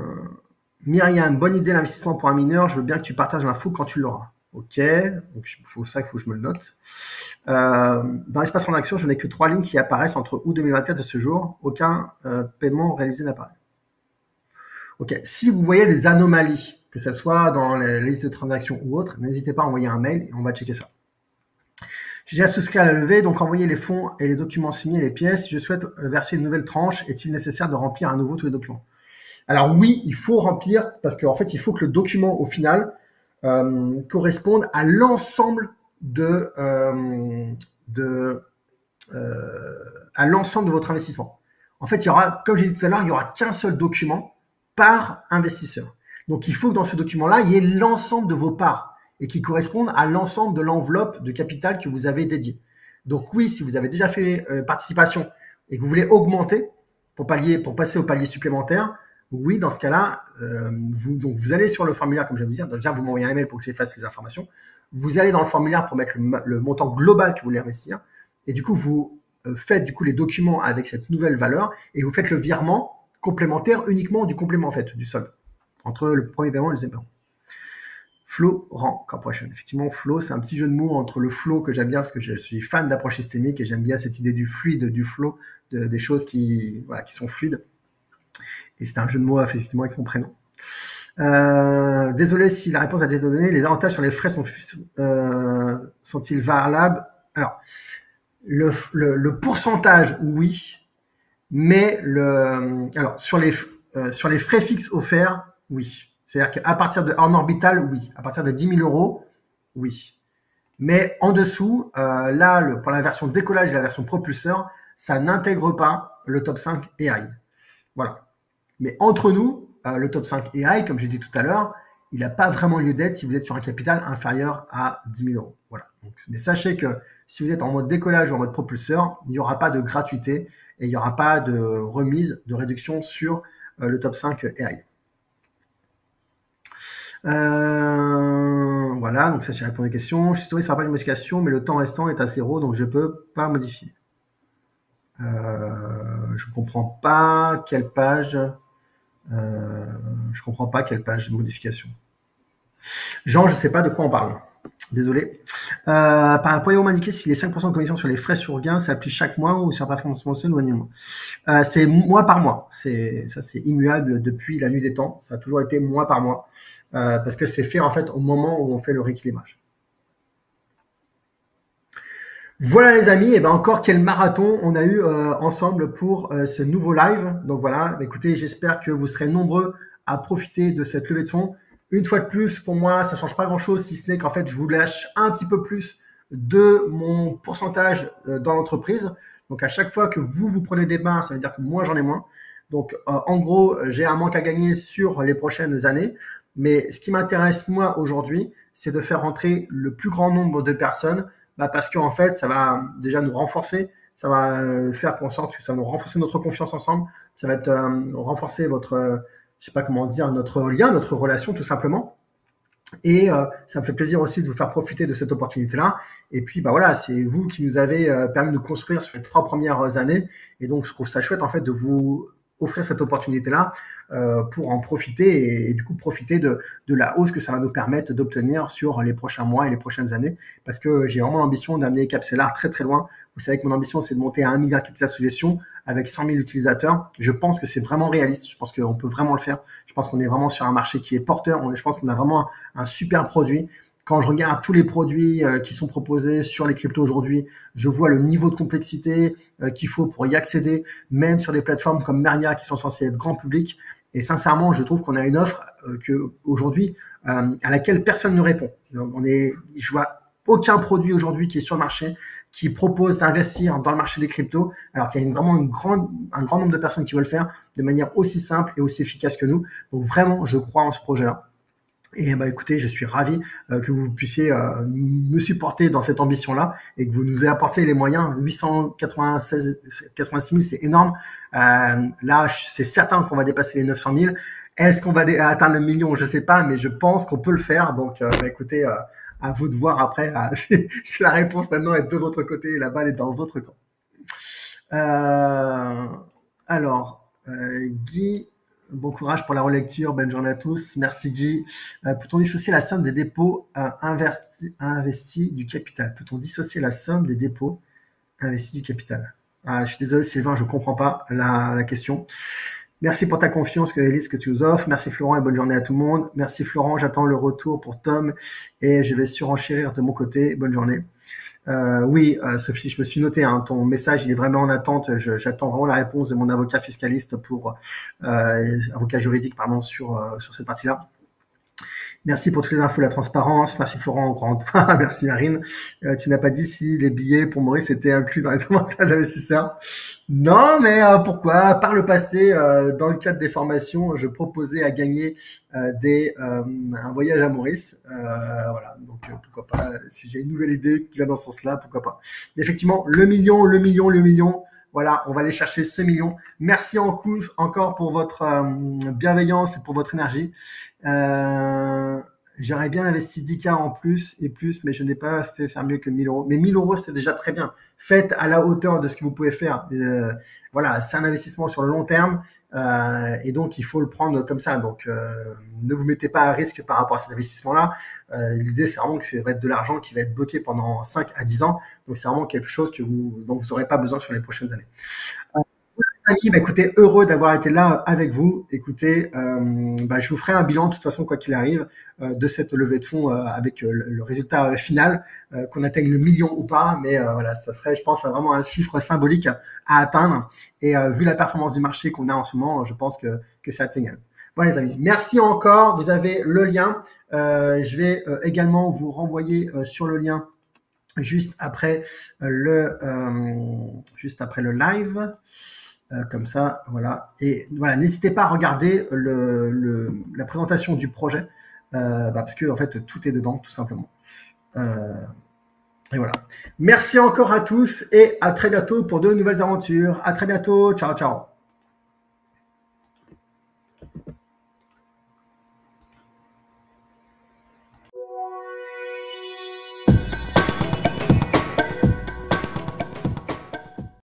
A: Myriam, bonne idée l'investissement pour un mineur. Je veux bien que tu partages l'info quand tu l'auras. Ok, donc il faut que je me le note. Dans l'espace transaction, je n'ai que 3 lignes qui apparaissent entre août 2024 et ce jour. Aucun paiement réalisé n'apparaît. Ok, si vous voyez des anomalies, que ce soit dans les listes de transactions ou autres, n'hésitez pas à envoyer un mail et on va checker ça. J'ai déjà souscrit à la levée, donc envoyez les fonds et les documents signés, les pièces. Si je souhaite verser une nouvelle tranche, est-il nécessaire de remplir à nouveau tous les documents? Alors oui, il faut remplir, parce qu'en fait, il faut que le document, au final, corresponde à l'ensemble de à l'ensemble de votre investissement. En fait, il y aura, comme j'ai dit tout à l'heure, il n'y aura qu'un seul document par investisseur. Donc, il faut que dans ce document-là, il y ait l'ensemble de vos parts et qui correspondent à l'ensemble de l'enveloppe de capital que vous avez dédiée. Donc oui, si vous avez déjà fait participation et que vous voulez augmenter pour passer au palier supplémentaire, oui, dans ce cas-là, vous allez sur le formulaire, comme je viens de vous dire. Déjà, vous m'envoyez un email pour que j'efface les informations. Vous allez dans le formulaire pour mettre le montant global que vous voulez investir. Et du coup, vous faites du coup les documents avec cette nouvelle valeur et vous faites le virement complémentaire uniquement du complément en fait, du solde, entre le premier paiement et le deuxième paiement. Florent Corporation. Effectivement, flow, c'est un petit jeu de mots entre le flow que j'aime bien parce que je suis fan d'approche systémique et j'aime bien cette idée du fluide, du flow, des choses qui sont fluides. Et c'est un jeu de mots effectivement avec mon prénom. Désolé si la réponse a été donnée. Les avantages sur les frais sont-ils valables? Alors, le pourcentage, oui, mais sur les frais fixes offerts, oui. C'est-à-dire qu'à partir de en orbital, oui. À partir de 10 000 euros, oui. Mais en dessous, là, pour la version décollage et la version propulseur, ça n'intègre pas le top 5 AI. Voilà. Mais entre nous, le top 5 AI, comme j'ai dit tout à l'heure, il n'a pas vraiment lieu d'être si vous êtes sur un capital inférieur à 10 000 euros. Voilà. Donc, mais sachez que si vous êtes en mode décollage ou en mode propulseur, il n'y aura pas de gratuité et il n'y aura pas de remise, de réduction sur le top 5 AI. Voilà, donc ça j'ai répondu aux questions. Je suis tombé sur la page de modification, mais le temps restant est à 0, donc je ne peux pas modifier. Je ne comprends pas quelle page. Je comprends pas quelle page de modification. Jean, je sais pas de quoi on parle. Désolé. Pourriez-vous m'indiquer si les 5% de commission sur les frais sur gain s'appliquent chaque mois ou sur la performance mensuelle ou annuellement? C'est mois par mois. Ça, c'est immuable depuis la nuit des temps. Ça a toujours été mois par mois. Parce que c'est fait en fait au moment où on fait le rééquilibrage. Voilà les amis, et ben encore quel marathon on a eu ensemble pour ce nouveau live. Donc voilà, écoutez, j'espère que vous serez nombreux à profiter de cette levée de fonds. Une fois de plus, pour moi, ça change pas grand-chose, si ce n'est qu'en fait, je vous lâche un petit peu plus de mon pourcentage dans l'entreprise. Donc à chaque fois que vous prenez des bains, ça veut dire que moi, j'en ai moins. Donc en gros, j'ai un manque à gagner sur les prochaines années. Mais ce qui m'intéresse moi aujourd'hui, c'est de faire rentrer le plus grand nombre de personnes parce qu'en fait, ça va déjà nous renforcer, ça va faire qu'en sorte que ça va nous renforcer notre confiance ensemble, ça va renforcer je sais pas comment dire, notre lien, notre relation tout simplement. Et ça me fait plaisir aussi de vous faire profiter de cette opportunité-là. Et puis, voilà, c'est vous qui nous avez permis de nous construire sur les 3 premières années. Et donc, je trouve ça chouette en fait de vous offrir cette opportunité-là pour en profiter et du coup profiter de la hausse que ça va nous permettre d'obtenir sur les prochains mois et les prochaines années. Parce que j'ai vraiment l'ambition d'amener Capcellar très très loin. Vous savez que mon ambition, c'est de monter à 1 milliard de capital sous gestion avec 100 000 utilisateurs. Je pense que c'est vraiment réaliste. Je pense qu'on peut vraiment le faire. Je pense qu'on est vraiment sur un marché qui est porteur. Je pense qu'on a vraiment un super produit. Quand je regarde tous les produits qui sont proposés sur les cryptos aujourd'hui, je vois le niveau de complexité qu'il faut pour y accéder, même sur des plateformes comme Meria qui sont censées être grand public. Et sincèrement, je trouve qu'on a une offre aujourd'hui à laquelle personne ne répond. Je vois aucun produit aujourd'hui qui est sur le marché qui propose d'investir dans le marché des cryptos, alors qu'il y a vraiment un grand nombre de personnes qui veulent le faire de manière aussi simple et aussi efficace que nous. Donc vraiment, je crois en ce projet-là. Et écoutez, je suis ravi que vous puissiez me supporter dans cette ambition-là et que vous nous ayez apporté les moyens. 86 000, c'est énorme. Là, c'est certain qu'on va dépasser les 900 000. Est-ce qu'on va atteindre le million? Je ne sais pas, mais je pense qu'on peut le faire. Donc, écoutez, à vous de voir après si la réponse maintenant est de votre côté et la balle est dans votre camp. Alors, Guy... Bon courage pour la relecture. Bonne journée à tous. Merci, Guy. Peut-on dissocier la somme des dépôts investis du capital? Peut-on dissocier la somme des dépôts investis du capital? Je suis désolé, Sylvain, je ne comprends pas la question. Merci pour ta confiance, Elise, que tu nous offres. Merci, Florent, et bonne journée à tout le monde. Merci, Florent. J'attends le retour pour Tom et je vais surenchérir de mon côté. Bonne journée. Oui, Sophie, je me suis noté, hein, ton message, il est vraiment en attente. J'attends vraiment la réponse de mon avocat fiscaliste avocat juridique, pardon, sur cette partie-là. Merci pour toutes les infos, la transparence. Merci Florent, encore une fois. Merci Marine. Tu n'as pas dit si les billets pour Maurice étaient inclus dans les avantages d'investisseurs. Non, mais pourquoi? Par le passé, dans le cadre des formations, je proposais à gagner un voyage à Maurice. Voilà, donc pourquoi pas? Si j'ai une nouvelle idée qui va dans ce sens-là, pourquoi pas? Mais effectivement, le million. Voilà, on va aller chercher ce million. Merci encore pour votre bienveillance et pour votre énergie. J'aurais bien investi 10K en plus et plus, mais je n'ai pas fait faire mieux que 1000 euros. Mais 1000 euros, c'est déjà très bien. Faites à la hauteur de ce que vous pouvez faire. Voilà, c'est un investissement sur le long terme et donc il faut le prendre comme ça. Donc, ne vous mettez pas à risque par rapport à cet investissement-là. L'idée, c'est vraiment que ça va être de l'argent qui va être bloqué pendant 5 à 10 ans. Donc, c'est vraiment quelque chose dont vous n'aurez pas besoin sur les prochaines années. Écoutez, heureux d'avoir été là avec vous. Écoutez, je vous ferai un bilan de toute façon, quoi qu'il arrive, de cette levée de fonds avec le résultat final, qu'on atteigne le million ou pas. Mais voilà, ça serait, je pense, vraiment un chiffre symbolique à atteindre. Et vu la performance du marché qu'on a en ce moment, je pense que c'est atteignable. Bon, les amis, merci encore. Vous avez le lien. Je vais également vous renvoyer sur le lien juste après le live. Comme ça, voilà. Et voilà, n'hésitez pas à regarder la présentation du projet, parce que en fait, tout est dedans, tout simplement. Et voilà. Merci encore à tous et à très bientôt pour de nouvelles aventures. À très bientôt. Ciao, ciao.